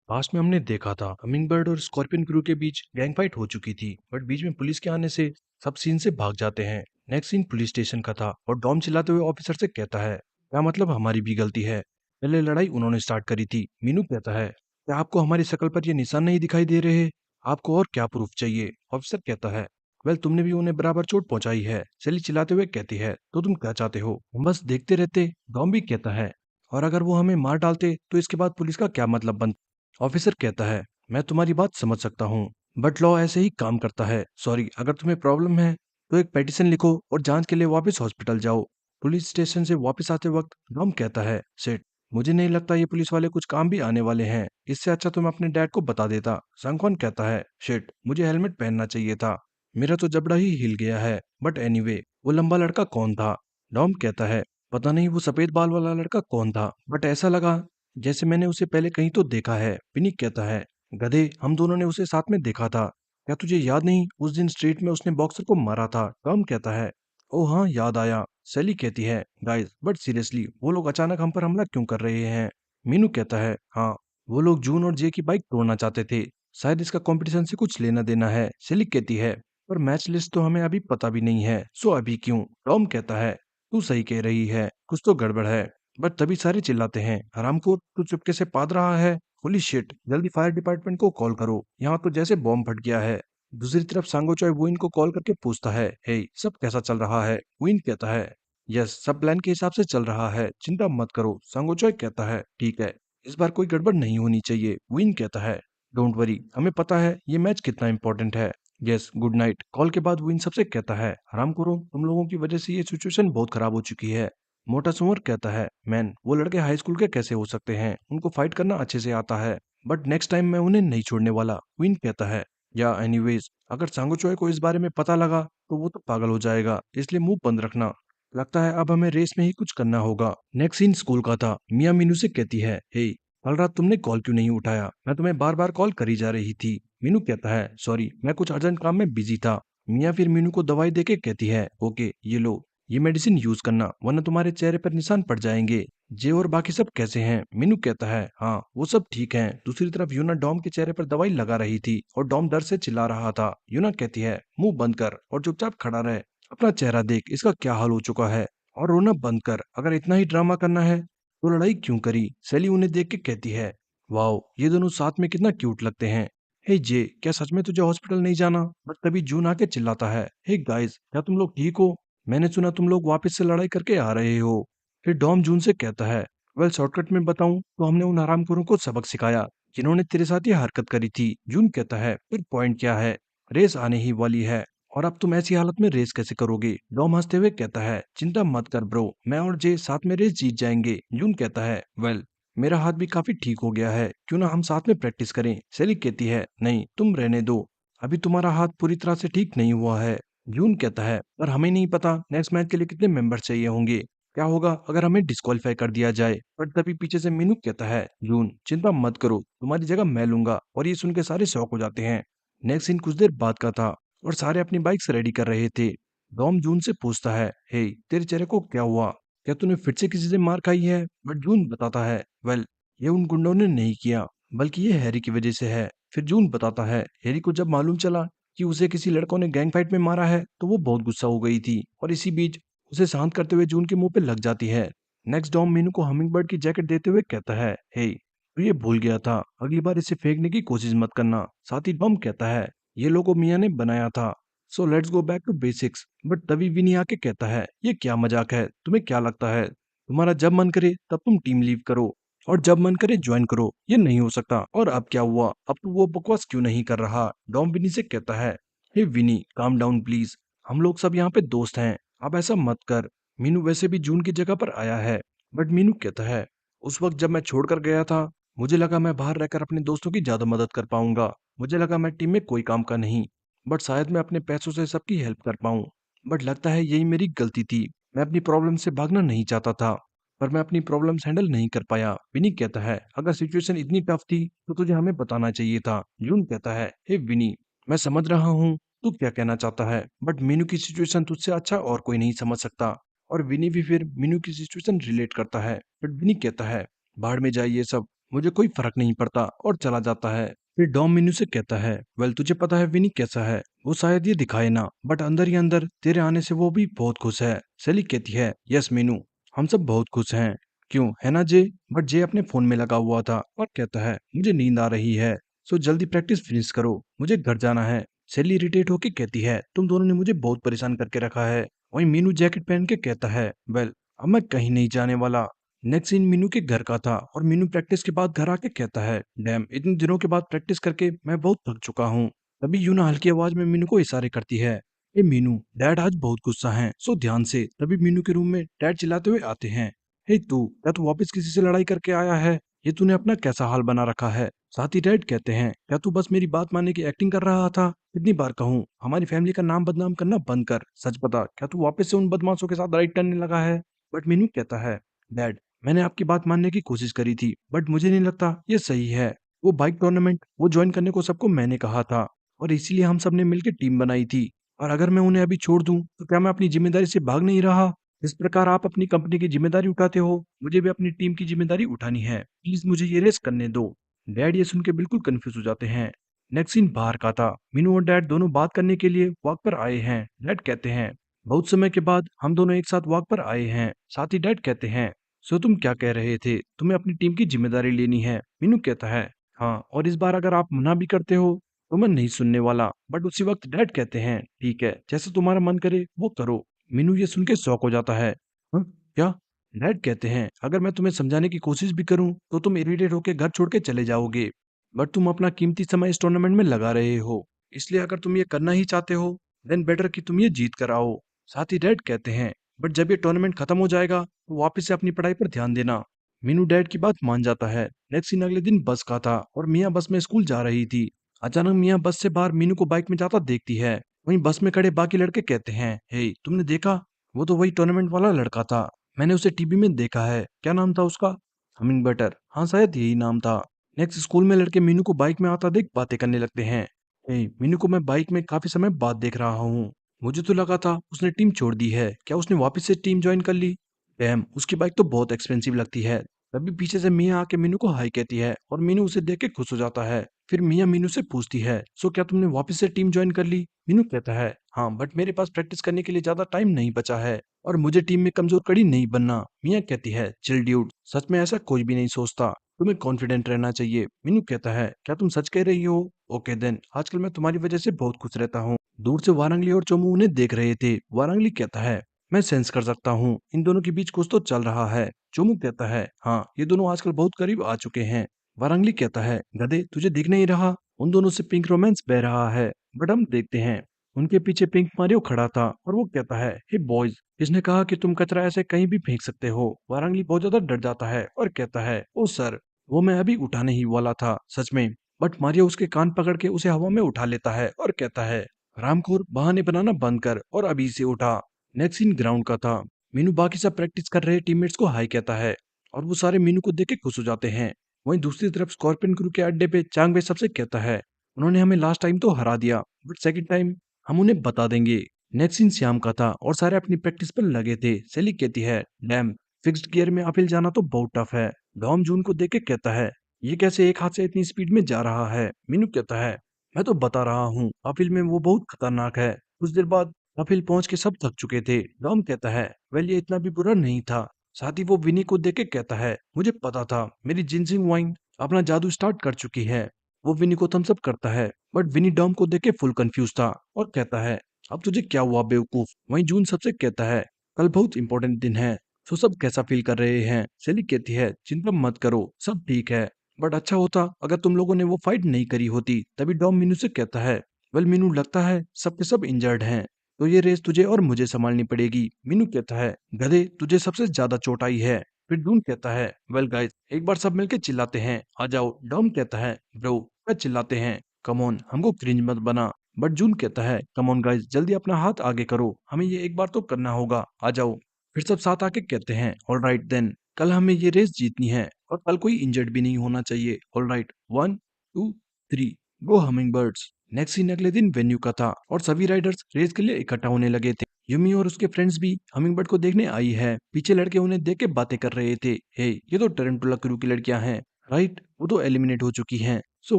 Past में हमने देखा था हमिंगबर्ड और स्कॉर्पियन क्रू के बीच गैंग फाइट हो चुकी थी, बट बीच में पुलिस के आने से सब सीन से भाग जाते हैं। नेक्स्ट सीन पुलिस स्टेशन का था और डॉम चिल्लाते हुए ऑफिसर से कहता है, क्या मतलब हमारी भी गलती है? पहले लड़ाई उन्होंने स्टार्ट करी थी। मीनू कहता है, क्या आपको हमारी शक्ल पर ये निशान नहीं दिखाई दे रहे? आपको और क्या प्रूफ चाहिए? ऑफिसर कहता है, वेल तुमने भी उन्हें बराबर चोट पहुंचाई है। सेली चिल्लाते हुए कहती है, तो तुम क्या चाहते हो, हम बस देखते रहते? डॉम भी कहता है, और अगर वो हमें मार डालते तो इसके बाद पुलिस का क्या मतलब बनता? ऑफिसर कहता है, मैं तुम्हारी बात समझ सकता हूँ, बट लॉ ऐसे ही काम करता है। सॉरी, अगर तुम्हें प्रॉब्लम है तो एक पेटिशन लिखो और जांच के लिए वापस हॉस्पिटल जाओ। पुलिस स्टेशन से वापस आते वक्त डॉम कहता है, सेठ मुझे नहीं लगता ये पुलिस वाले कुछ काम भी आने वाले हैं। इससे अच्छा तो मैं अपने डैड को बता देता। सांगवान कहता है, शेट मुझे हेलमेट पहनना चाहिए था, मेरा तो जबड़ा ही हिल गया है। बट एनीवे, वो लंबा लड़का कौन था? डॉम कहता है, पता नहीं वो सफेद बाल वाला लड़का कौन था, बट ऐसा लगा जैसे मैंने उसे पहले कहीं तो देखा है। विनिक कहता है, गधे हम दोनों ने उसे साथ में देखा था। क्या तुझे याद नहीं उस दिन स्ट्रीट में उसने बॉक्सर को मारा था? टॉम कहता है, ओ हाँ याद आया। सैली कहती है, गाइस बट सीरियसली वो लोग अचानक हम पर हमला क्यों कर रहे हैं? मीनू कहता है, हाँ वो लोग जून और जे की बाइक तोड़ना चाहते थे, शायद इसका कंपटीशन से कुछ लेना देना है। सैली कहती है, पर मैच लिस्ट तो हमें अभी पता भी नहीं है, सो अभी क्यों? टॉम कहता है, तू सही कह रही है, कुछ तो गड़बड़ है। बट तभी सारे चिल्लाते हैं, हरामखोर तू चुपके से पाद रहा है। होली शिट, जल्दी फायर डिपार्टमेंट को कॉल करो, यहाँ तो जैसे बॉम्ब फट गया है। दूसरी तरफ सांगो चॉय वुइन को कॉल करके पूछता है, हे सब कैसा चल रहा है? वुइन कहता है, यस सब प्लान के हिसाब से चल रहा है, चिंता मत करो। सांगो चॉय कहता है, ठीक है, इस बार कोई गड़बड़ नहीं होनी चाहिए। वुइन कहता है, डोंट वरी, हमें पता है ये मैच कितना इंपॉर्टेंट है। Yes good night. कॉल के बाद वुइन सबसे कहता है, हरामखोरों तुम लोगों की वजह से ये सिचुएशन बहुत खराब हो चुकी है। मोटा सुअर कहता है, मैन वो लड़के हाई स्कूल के कैसे हो सकते हैं, उनको फाइट करना अच्छे से आता है, बट नेक्स्ट टाइम मैं उन्हें नहीं छोड़ने वाला। क्वीन कहता है, या एनीवेज अगर सांगोचोय को इस बारे में पता लगा तो वो तो पागल हो जाएगा, इसलिए मुंह बंद रखना। लगता है अब हमें रेस में ही कुछ करना होगा। नेक्स्ट सीन स्कूल का था। मिया मीनू से कहती है, हे कल रात तुमने कॉल क्यों नहीं उठाया? मैं तुम्हें बार बार कॉल करी जा रही थी। मीनू कहता है, सॉरी मैं कुछ अर्जेंट काम में बिजी था। मिया फिर मीनू को दवाई देके कहती है, ओके ये लो, ये मेडिसिन यूज करना वरना तुम्हारे चेहरे पर निशान पड़ जाएंगे। जे और बाकी सब कैसे हैं? मीनू कहता है, हाँ वो सब ठीक हैं। दूसरी तरफ यूना डॉम के चेहरे पर दवाई लगा रही थी और डॉम डर से चिल्ला रहा था। यूना कहती है, मुंह बंद कर और चुपचाप खड़ा रहे, अपना चेहरा देख इसका क्या हाल हो चुका है, और रोना बंद कर। अगर इतना ही ड्रामा करना है तो लड़ाई क्यों करी? सैली उन्हें देख के कहती है, वाओ ये दोनों साथ में कितना क्यूट लगते हैं। हे जे, क्या सच में तुझे हॉस्पिटल नहीं जाना? बट तभी जून आके चिल्लाता है, हे गाइस क्या तुम लोग ठीक हो? मैंने सुना तुम लोग वापस से लड़ाई करके आ रहे हो। फिर डॉम जून से कहता है, वेल शॉर्टकट में बताऊं तो हमने उन हरामखोरों को सबक सिखाया जिन्होंने तेरे साथ ये हरकत करी थी। जून कहता है, फिर पॉइंट क्या है? रेस आने ही वाली है और अब तुम ऐसी हालत में रेस कैसे करोगे? डॉम हंसते हुए कहता है, चिंता मत कर ब्रो, मैं और जे साथ में रेस जीत जाएंगे। जून कहता है, वेल मेरा हाथ भी काफी ठीक हो गया है, क्यों ना हम साथ में प्रैक्टिस करें? सेली कहती है, नहीं तुम रहने दो, अभी तुम्हारा हाथ पूरी तरह से ठीक नहीं हुआ है। जून कहता है, पर हमें नहीं पता नेक्स्ट मैच के लिए कितने मेंबर चाहिए होंगे, क्या होगा अगर हमें डिस्क्वालीफाई कर दिया जाए? पर तभी पीछे से मीनू कहता है, जून चिंता मत करो, तुम्हारी जगह मैं लूंगा। और ये सुन के सारे शौक हो जाते हैं। नेक्स्ट सीन कुछ देर बाद का था और सारे अपनी बाइक्स रेडी कर रहे थे। डॉम जून से पूछता है, हे तेरे चेहरे को क्या हुआ? क्या तूने फिर से किसी से मार खाई है? बट जून बताता है, वेल ये उन गुंडों ने नहीं किया, बल्कि ये हैरी की वजह से है। फिर जून बताता है, हैरी को जब मालूम चला कि उसे किसी लड़कों ने गैंग फाइट में मारा है तो वो बहुत गुस्सा हो गई थी, और इसी बीच उसे शांत करते हुए जून के मुंह पे लग जाती है। नेक्स्ट डॉम मीनू को हमिंगबर्ड की जैकेट देते हुए कहता है, हे तू ये भूल गया था, अगली बार इसे फेंकने की कोशिश मत करना। साथ ही डॉम कहता है, ये लोगो मिया ने बनाया था, so let's go back to basics. But तभी विनी आके कहता है, ये क्या मजाक है? तुम्हें क्या लगता है तुम्हारा जब मन करे तब तुम टीम लीव करो और जब मन करे ज्वाइन करो? ये नहीं हो सकता। और अब क्या हुआ? अब तू वो बकवास क्यों नहीं कर रहा? डॉम विनी से कहता है, हे विनी काम डाउन प्लीज, हम लोग सब यहाँ पे दोस्त हैं, अब ऐसा मत कर। मीनू वैसे भी जून की जगह पर आया है। बट मीनू कहता है, उस वक्त जब मैं छोड़कर गया था मुझे लगा मैं बाहर रहकर अपने दोस्तों की ज्यादा मदद कर पाऊंगा, मुझे लगा मैं टीम में कोई काम का नहीं, बट शायद मैं अपने पैसों से सबकी हेल्प कर पाऊं। बट लगता है यही मेरी गलती थी, मैं अपनी प्रॉब्लम से भागना नहीं चाहता था, पर मैं अपनी प्रॉब्लम्स हैंडल नहीं कर पाया। विनी कहता है, अगर सिचुएशन इतनी टफ थी तो तुझे हमें बताना चाहिए था। जून कहता है, हे विनी मैं समझ रहा हूँ तू क्या कहना चाहता है, बट मीनू की सिचुएशन तुझसे अच्छा और कोई नहीं समझ सकता। और विनी भी फिर मीनू की सिचुएशन रिलेट करता है, बट विनी कहता है, बाहर में जाइए सब, मुझे कोई फर्क नहीं पड़ता और चला जाता है। फिर डॉम मीनू से कहता है, वेल तुझे पता है विनी कैसा है, वो शायद ये दिखाए ना, बट अंदर ही अंदर तेरे आने से वो भी बहुत खुश है। सेली कहती है, यस मीनू, हम सब बहुत खुश हैं। क्यों है ना जे? बट जे अपने फोन में लगा हुआ था और कहता है, मुझे नींद आ रही है, सो जल्दी प्रैक्टिस फिनिश करो, मुझे घर जाना है। सेली इरिटेट होके कहती है, तुम दोनों ने मुझे बहुत परेशान करके रखा है। वहीं मीनू जैकेट पहन के कहता है, वेल अब मैं कहीं नहीं जाने वाला। नेक्स्ट सीन मीनू के घर का था और मीनू प्रैक्टिस के बाद घर आके कहता है, डैम इतने दिनों के बाद प्रैक्टिस करके मैं बहुत थक चुका हूँ। तभी यूना हल्की आवाज में मीनू को इशारे करती है, ए मीनू, डैड आज बहुत गुस्सा है, सो ध्यान से। तभी मीनू के रूम में डैड चिल्लाते हुए आते हैं, हे तू, क्या तू वापस किसी से लड़ाई करके आया है? ये तूने अपना कैसा हाल बना रखा है? साथ ही डैड कहते हैं, क्या तू बस मेरी बात मानने की एक्टिंग कर रहा था? कितनी बार कहूँ हमारी फैमिली का नाम बदनाम करना बंद कर, सच बता, क्या तू वापस से उन बदमाशों के साथ राइट करने लगा है? बट मीनू कहता है, डैड मैंने आपकी बात मानने की कोशिश करी थी, बट मुझे नहीं लगता ये सही है। वो बाइक टूर्नामेंट वो ज्वाइन करने को सबको मैंने कहा था और इसीलिए हम सब ने मिलकर टीम बनाई थी। और अगर मैं उन्हें अभी छोड़ दूं तो क्या मैं अपनी जिम्मेदारी से भाग नहीं रहा? जिस प्रकार आप अपनी कंपनी की जिम्मेदारी उठाते हो, मुझे भी अपनी टीम की जिम्मेदारी उठानी है। प्लीज मुझे ये रेस करने दो। डैड ये सुन के बिल्कुल कंफ्यूज हो जाते हैं। नेक्स्ट सीन बाहर का था। मीनू और डैड दोनों बात करने के लिए वॉक पर आए हैं। डैड कहते हैं, बहुत समय के बाद हम दोनों एक साथ वॉक पर आए हैं। साथ ही डैड कहते हैं, सो तुम क्या कह रहे थे, तुम्हें अपनी टीम की जिम्मेदारी लेनी है? मीनू कहता है, हाँ, और इस बार अगर आप मना भी करते हो तो मैं नहीं सुनने वाला। बट उसी वक्त डैड कहते हैं, ठीक है, जैसे तुम्हारा मन करे वो करो। मीनू ये सुन के शॉक हो जाता है। "हाँ, क्या?" डैड कहते हैं, अगर मैं तुम्हें समझाने की कोशिश भी करूं तो तुम इरिटेट होकर घर छोड़ के चले जाओगे। बट तुम अपना कीमती समय इस टूर्नामेंट में लगा रहे हो, इसलिए अगर तुम ये करना ही चाहते हो देन बेटर कि तुम ये जीत कर आओ। साथ ही डैड कहते हैं, बट जब ये टूर्नामेंट खत्म हो जाएगा तो वापस से अपनी पढ़ाई पर ध्यान देना। मीनू डैड की बात मान जाता है। नेक्स्ट सीन अगले दिन बस का था और मियाँ बस में स्कूल जा रही थी। अचानक मियाँ बस से बाहर मीनू को बाइक में जाता देखती है। वहीं बस में खड़े बाकी लड़के कहते हैं, हे तुमने देखा, वो तो वही टूर्नामेंट वाला लड़का था, मैंने उसे टीवी में देखा है, क्या नाम था उसका? हमिंग बटर, हाँ शायद यही नाम था। नेक्स्ट स्कूल में लड़के मीनू को बाइक में आता देख बातें करने लगते हैं। हे मीनू को मैं बाइक में काफी समय बाद देख रहा हूँ, मुझे तो लगा था उसने टीम छोड़ दी है, क्या उसने वापस से टीम ज्वाइन कर ली? डैम, उसकी बाइक तो बहुत एक्सपेंसिव लगती है। तभी पीछे से मियाँ आके मीनू को हाई कहती है और मीनू उसे देख के खुश हो जाता है। फिर मियाँ मीनू से पूछती है, सो क्या तुमने वापस से टीम ज्वाइन कर ली? मीनू कहता है, हाँ, बट मेरे पास प्रैक्टिस करने के लिए ज्यादा टाइम नहीं बचा है और मुझे टीम में कमजोर कड़ी नहीं बनना। मियाँ कहती है, चिल ड्यूड, सच में ऐसा कोई भी नहीं सोचता, तुम्हें कॉन्फिडेंट रहना चाहिए। मीनू कहता है, क्या तुम सच कह रही हो? ओके देन, आजकल मैं तुम्हारी वजह से बहुत खुश रहता हूँ। दूर से वारंगली और चोमू उन्हें देख रहे थे। वारंगली कहता है, मैं सेंस कर सकता हूँ इन दोनों के बीच कुछ तो चल रहा है। चोमू कहता है, हाँ, ये दोनों आजकल बहुत करीब आ चुके हैं। वारंगली कहता है, गधे तुझे दिख नहीं रहा, उन दोनों से पिंक रोमांस बह रहा है। बट हम देखते हैं उनके पीछे पिंक मारियो खड़ा था और वो कहता है, हे बॉयज, किसने कहा कि तुम कचरा ऐसे कहीं भी फेंक सकते हो? वारंगली बहुत ज्यादा डर जाता है और कहता है, ओ सर, वो मैं अभी उठाने ही वाला था, सच में। बट मारियो उसके कान पकड़ के उसे हवा में उठा लेता है और कहता है, रामखोर, बहाने बनाना बंद कर और अभी से उठा। नेक्स्ट सीन ग्राउंड का था। मीनू बाकी सब प्रैक्टिस कर रहे टीममेट्स को हाई कहता है और वो सारे मीनू को देख के खुश हो जाते हैं। वहीं दूसरी तरफ स्कॉर्पियन क्रू के अड्डे पे चांग वे सबसे कहता है, उन्होंने हमें लास्ट टाइम तो हरा दिया, बट सेकंड टाइम हम उन्हें बता देंगे। नेक्स्ट सीन शाम का था और सारे अपनी प्रैक्टिस पर लगे थे। सेली कहती है, डैम, फिक्स्ड गियर में अपहिल जाना तो बहुत टफ है। डॉम जून को देख के कहता है, ये कैसे एक हाथ से इतनी स्पीड में जा रहा है? मीनू कहता है, मैं तो बता रहा हूँ, अपहिल में वो बहुत खतरनाक है। कुछ देर बाद अपहिल पहुंच के सब थक चुके थे। डॉम कहता है, वेल ये इतना भी बुरा नहीं था। साथ ही वो विनी को देख के कहता है, मुझे पता था मेरी जिनसिंग वाइन अपना जादू स्टार्ट कर चुकी है। वो विनी को थम्स अप करता है, बट विनी डॉम को देख के फुल कंफ्यूज था और कहता है, अब तुझे क्या हुआ बेवकूफ? वहीं जून सबसे कहता है, कल बहुत इंपॉर्टेंट दिन है, तो सब कैसा फील कर रहे हैं? सेली कहती है, चिंता मत करो, सब ठीक है, बट अच्छा होता अगर तुम लोगों ने वो फाइट नहीं करी होती। तभी डॉम मीनू से कहता है, वेल मीनू, लगता है सबके सब इंजर्ड हैं, तो ये रेस तुझे और मुझे संभालनी पड़ेगी। मीनू कहता है, गधे, तुझे सबसे ज्यादा चोट आई है। फिर जून कहता है, वेल गाइस, एक बार सब मिलके चिल्लाते हैं, आ जाओ। डॉम कहता है, ब्रो, क्या चिल्लाते हैं, कम ऑन, हमको क्रिंज मत बना। बट जून कहता है, कम ऑन गाइस, जल्दी अपना हाथ आगे करो, हमें ये एक बार तो करना होगा, आ जाओ। फिर सब साथ आके कहते हैं, ऑल राइट देन, कल हमें ये रेस जीतनी है और कल कोई इंजर्ड भी नहीं होना चाहिए। ऑल राइट, 1 2 3, गो हमिंग बर्ड्स। नेक्स्ट सीन अगले दिन वेन्यू का था और सभी राइडर्स रेस के लिए इकट्ठा होने लगे थे। युमी और उसके फ्रेंड्स भी हमिंगबर्ड को देखने आई है। पीछे लड़के उन्हें देख के बातें कर रहे थे, हे ये तो टरंटुला क्रू की लड़कियां हैं। राइट, वो तो एलिमिनेट हो चुकी हैं। सो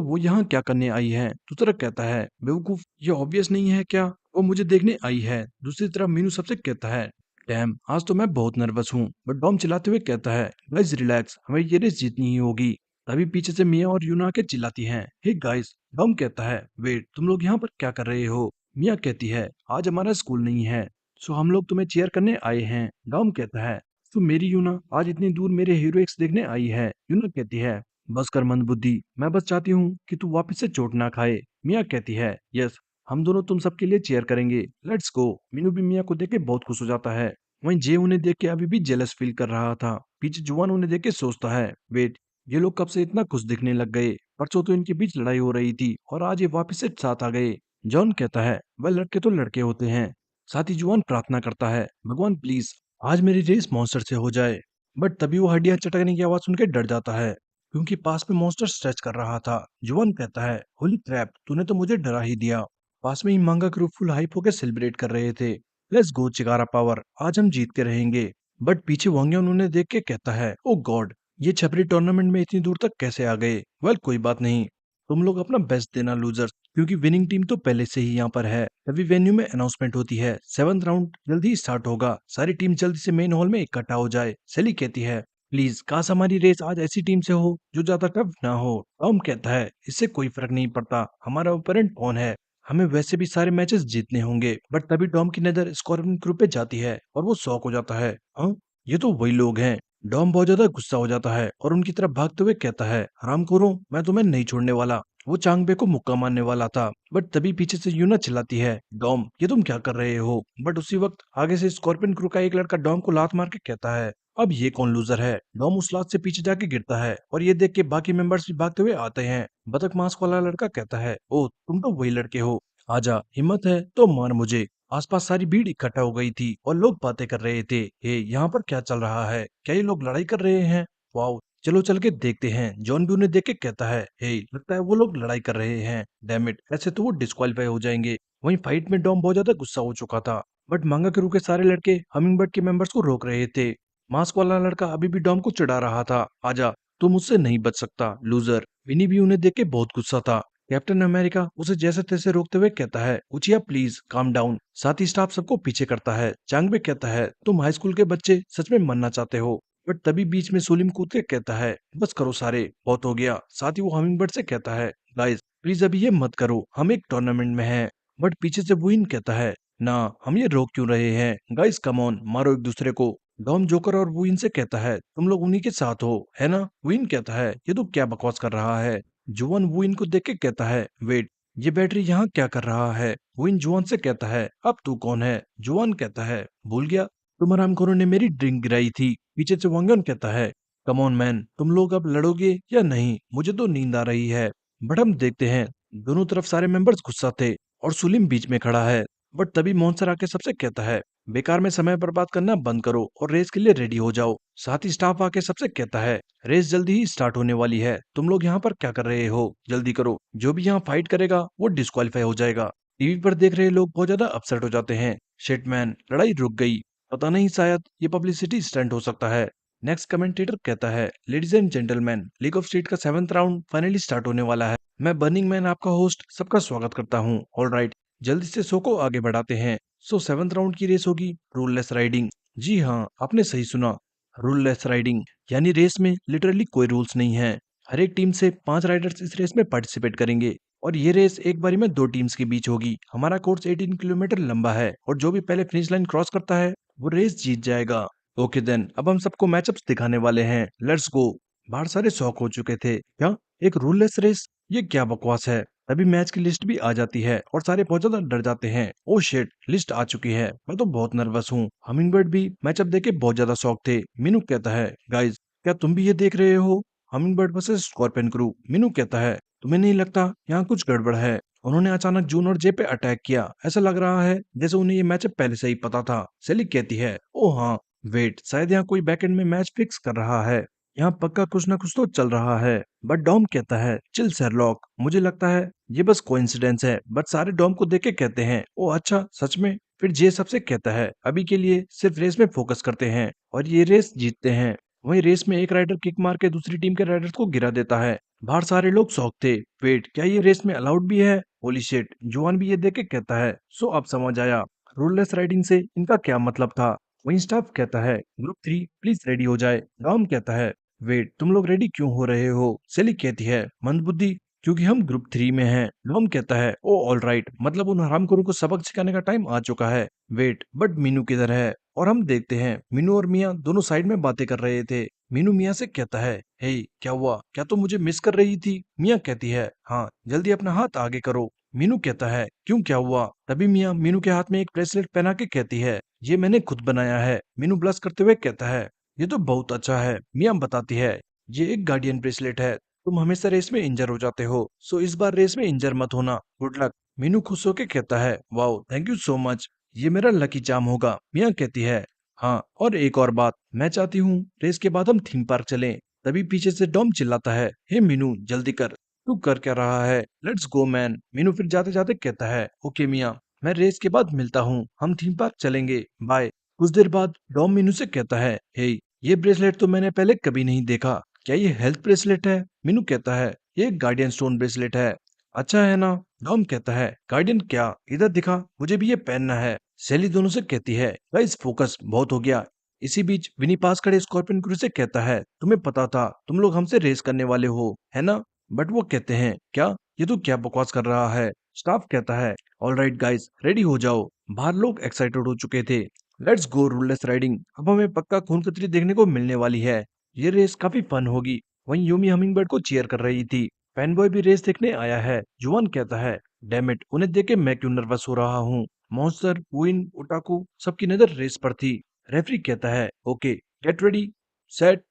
वो यहाँ क्या करने आई है? दूसरा कहता है, बेवकूफ, ये ऑब्वियस नहीं है क्या? वो मुझे देखने आई है। दूसरी तरफ मीनू सबसे कहता है, डैम, आज तो मैं बहुत नर्वस हूँ। बट डॉम चिल्लाते हुए कहता है, गाइस रिलैक्स, हमें ये रेस जीतनी ही होगी। तभी पीछे से मिया और यूना के चिल्लाती हैं, हे गाइस। डॉम कहता है, वेट, तुम लोग यहाँ पर क्या कर रहे हो? मिया कहती है, आज हमारा स्कूल नहीं है, सो हम लोग तुम्हें चेयर करने आए हैं। डॉम कहता है, तो मेरी यूना आज इतनी दूर मेरे हीरोइक्स देखने आई है। यूना कहती है, बस कर मंदबुद्धि, मैं बस चाहती हूँ कि तू वापस से चोट ना खाए। मिया कहती है, यस, हम दोनों तुम सबके लिए चेयर करेंगे, लेट्स गो। मीनू भी मिया को देख के बहुत खुश हो जाता है। वहीं जे उन्हें देख के अभी भी जेलस फील कर रहा था। पीछे जुआन उन्हें देख के सोचता है, वेट, ये लोग कब से इतना खुश दिखने लग गए? परसों तो इनके बीच लड़ाई हो रही थी और आज ये वापस से साथ आ गए। जॉन कहता है, वह लड़के तो लड़के होते हैं। साथ ही जुआन प्रार्थना करता है, भगवान प्लीज आज मेरी रेस मॉन्स्टर से हो जाए। बट तभी वो हड्डियां चटकने की आवाज सुन के डर जाता है, क्योंकि पास में मॉन्स्टर स्ट्रेच कर रहा था। जुआन कहता है, होली क्रैप, तूने तो मुझे डरा ही दिया। पास में ही मांगा ग्रुप फुल हाइप होकर सेलिब्रेट कर रहे थे। लेट्स गो चिगारा पावर, आज हम जीत के रहेंगे। बट पीछे वांग्यान उन्हें देख के कहता है, ओ गॉड, ये छपरी टूर्नामेंट में इतनी दूर तक कैसे आ गए? वेल कोई बात नहीं, तुम लोग अपना बेस्ट देना लूजर्स, क्योंकि विनिंग टीम तो पहले से ही यहाँ पर है। तभी वेन्यू में अनाउंसमेंट होती है, 7th राउंड जल्दी ही स्टार्ट होगा, सारी टीम जल्दी से मेन हॉल में इकट्ठा हो जाए। सेली कहती है, प्लीज काश हमारी रेस आज ऐसी टीम से हो जो ज्यादा टफ ना हो। टॉम कहता है, इससे कोई फर्क नहीं पड़ता हमारा ओपोनेंट कौन है, हमें वैसे भी सारे मैचेस जीतने होंगे। बट तभी टॉम की नजर स्कॉर्पियन क्रू पे जाती है और वो शॉक हो जाता है, हाँ, ये तो वही लोग हैं। डॉम बहुत ज्यादा गुस्सा हो जाता है और उनकी तरफ भागते हुए कहता है, हरामखोरों, मैं तुम्हें नहीं छोड़ने वाला। वो चांगबे को मुक्का मारने वाला था। बट तभी पीछे से यूना चिल्लाती है, डॉम, ये तुम क्या कर रहे हो? बट उसी वक्त आगे से स्कॉर्पियन क्रू का एक लड़का डॉम को लात मार के कहता है, अब ये कौन लूजर है? डॉम उस लात से पीछे जाके गिरता है और ये देख के बाकी मेंबर्स भी भागते हुए आते हैं। बतख मास्क वाला लड़का कहता है, ओ तुम तो वही लड़के हो, आजा, हिम्मत है तो मार मुझे। आसपास सारी भीड़ इकट्ठा हो गई थी और लोग बातें कर रहे थे, हे यहाँ पर क्या चल रहा है? क्या ये लोग लड़ाई कर रहे हैं? वाओ, चलो चल के देखते हैं। जॉन भी उन्हें देख के कहता है, हे लगता है वो लोग लड़ाई कर रहे हैं, डैम इट, ऐसे तो वो डिस्क्वालीफाई हो जाएंगे। वहीं फाइट में डॉम बहुत ज्यादा गुस्सा हो चुका था, बट मांगा क्रू के सारे लड़के हमिंगबर्ड के मेंबर्स को रोक रहे थे। मास्क वाला लड़का अभी भी डॉम को चिढ़ा रहा था, आजा, तू मुझसे नहीं बच सकता लूजर। विनी भी उन्हें देख के बहुत गुस्सा था। कैप्टन अमेरिका उसे जैसे तैसे रोकते हुए कहता है, उचिया प्लीज काम डाउन। साथ ही स्टाफ सबको पीछे करता है। चांगबे कहता है, तुम हाई स्कूल के बच्चे सच में मरना चाहते हो? बट तभी बीच में सोलिम कूद के कहता है, बस करो सारे, बहुत हो गया। साथ ही वो हमिंगबर्ड से कहता है, गाइस प्लीज अभी ये मत करो, हम एक टूर्नामेंट में हैं। बट पीछे से वुइन कहता है, ना, हम ये रोक क्यों रहे हैं? गाइस कम ऑन, मारो एक दूसरे को। डॉम जोकर और वुइन से कहता है, तुम लोग उन्हीं के साथ हो, है ना? वुइन कहता है, ये तो क्या बकवास कर रहा है। जुआन वुइन को देख के कहता है, वेट, ये बैटरी यहाँ क्या कर रहा है? वुइन जुआन से कहता है, अब तू कौन है? जुआन कहता है, भूल गया, तुम हरामखोरों ने मेरी ड्रिंक गिराई थी। पीछे से वांगन कहता है, कम ऑन मैन, तुम लोग अब लड़ोगे या नहीं? मुझे तो नींद आ रही है। बट हम देखते हैं, दोनों तरफ सारे मेंबर्स गुस्सा थे और सुलीम बीच में खड़ा है। बट तभी मॉन्स्टर आके सबसे कहता है, बेकार में समय बर्बाद करना बंद करो और रेस के लिए रेडी हो जाओ। साथ ही स्टाफ आके सबसे कहता है, रेस जल्दी ही स्टार्ट होने वाली है, तुम लोग यहाँ पर क्या कर रहे हो? जल्दी करो, जो भी यहाँ फाइट करेगा वो डिस्क्वालीफाई हो जाएगा। टीवी पर देख रहे लोग बहुत ज्यादा अपसेट हो जाते हैं। शिटमैन, लड़ाई रुक गई, पता नहीं, शायद ये पब्लिसिटी स्टंट हो सकता है। नेक्स्ट कमेंटेटर कहता है, ladies and gentleman, league of street का 7th राउंड फाइनली स्टार्ट होने वाला है। मैं बर्निंग मैन आपका होस्ट सबका स्वागत करता हूँ। ऑलराइट, जल्दी से शो को आगे बढ़ाते हैं। सो 7th राउंड की रेस होगी रूललेस राइडिंग। जी हाँ, आपने सही सुना, रूललेस राइडिंग, यानी रेस में लिटरली कोई रूल्स नहीं है। हर एक टीम से 5 राइडर्स इस रेस में पार्टिसिपेट करेंगे और ये रेस एक बारी में 2 टीम्स के बीच होगी। हमारा कोर्स 18 किलोमीटर लंबा है और जो भी पहले फिनिश लाइन क्रॉस करता है वो रेस जीत जाएगा। ओके देन, अब हम सबको मैचअप्स दिखाने वाले हैं, लेट्स गो। बाहर सारे शौक हो चुके थे, क्या एक रूललेस रेस, ये क्या बकवास है? तभी मैच की लिस्ट भी आ जाती है और सारे बहुत ज्यादा डर जाते हैं। ओ शिट, लिस्ट आ चुकी है, मैं तो बहुत नर्वस हूँ। हमिंगबर्ड भी मैचअप देख के बहुत ज्यादा शौक थे। मीनू कहता है, गाइस क्या तुम भी ये देख रहे हो? Hummingbird versus scorpion crew. Meenu कहता है, तुम्हें नहीं लगता यहाँ कुछ गड़बड़ है? उन्होंने अचानक जून और जे पे अटैक किया, ऐसा लग रहा है जैसे उन्हें ये मैचअप पहले से ही पता था। सेली कहती है, ओ हाँ, वेट, शायद यहाँ कोई बैकएंड में मैच फिक्स कर रहा है, यहाँ पक्का कुछ ना कुछ तो चल रहा है। बट डॉम कहता है, चिल शेरलॉक, मुझे लगता है ये बस कोइंसिडेंस है। बट सारे डॉम को देख के कहते हैं, ओ अच्छा, सच में? फिर जे सबसे कहता है, अभी के लिए सिर्फ रेस में फोकस करते हैं और ये रेस जीतते हैं। वहीं रेस में एक राइडर किक मार के दूसरी टीम के राइडर्स को गिरा देता है। बाहर सारे लोग शॉक थे। वेट, क्या ये रेस में अलाउड भी है? होली शिट, जुआन भी ये देख के कहता है सो अब समझ आया रूललेस राइडिंग से इनका क्या मतलब था। वहीं स्टाफ कहता है ग्रुप 3 प्लीज रेडी हो जाए। डॉम कहता है वेट, तुम लोग रेडी क्यों हो रहे हो? सेली कहती है मंदबुद्धि, क्योंकि हम ग्रुप 3 में हैं। डॉम कहता है ओ ऑल राइट, मतलब उन हरामखोरों को सबक सिखाने का टाइम आ चुका है। वेट, बट मीनू किधर है? और हम देखते हैं मीनू और मिया दोनों साइड में बातें कर रहे थे। मीनू मिया से कहता है हे क्या हुआ, क्या तुम मुझे मिस कर रही थी? मिया कहती है हाँ, जल्दी अपना हाथ आगे करो। मीनू कहता है क्यों, क्या हुआ? तभी मिया मीनू के हाथ में एक ब्रेसलेट पहना के कहती है ये मैंने खुद बनाया है। मीनू ब्लश करते हुए कहता है ये तो बहुत अच्छा है। मिया बताती है ये एक गार्डियन ब्रेसलेट है, तुम हमेशा रेस में इंजर हो जाते हो, सो इस बार रेस में इंजर मत होना, गुड लक। मीनू खुश होके कहता है wow thank you so much, ये मेरा लकी चार्म होगा। मिया कहती है हाँ, और एक और बात, मैं चाहती हूँ रेस के बाद हम थीम पार्क चलें। तभी पीछे से डॉम चिल्लाता है हे मीनू जल्दी कर, तू कर क्या रहा है? Let's go man. मीनू फिर जाते जाते कहता है ओके मिया, मैं रेस के बाद मिलता हूँ, हम थीम पार्क चलेंगे, बाय। कुछ देर बाद डॉम मीनू से कहता है हे, ये ब्रेसलेट तो मैंने पहले कभी नहीं देखा, क्या ये हेल्थ ब्रेसलेट है? मीनू कहता है ये गार्डियन स्टोन ब्रेसलेट है। अच्छा है ना? डॉम कहता है गार्डियन क्या, इधर दिखा, मुझे भी ये पहनना है। सैली दोनों से कहती है गाइस फोकस, बहुत हो गया। इसी बीच विनी पास खड़े स्कॉर्पियन क्रू से कहता है तुम्हें पता था तुम लोग हमसे रेस करने वाले हो, है ना? बट वो कहते हैं क्या, ये तो क्या बकवास कर रहा है। स्टाफ कहता है ऑल राइट गाइस रेडी हो जाओ। बाहर लोग एक्साइटेड हो चुके थे। लेट्स गो रूललेस राइडिंग, अब हमें पक्का खून खतरी देखने को मिलने वाली है। ये रेस काफी फन होगी। वहीं यूमी हमिंगबर्ड को चीयर कर रही थी। फैनबॉय भी रेस देखने आया है। जुआन कहता है डैम इट, उन्हें देख के मैं क्यों नर्वस हो रहा हूँ। मॉन्स्टर, क्वीन, ओटाकू सबकी नजर रेस पर थी। रेफरी कहता है okay get ready set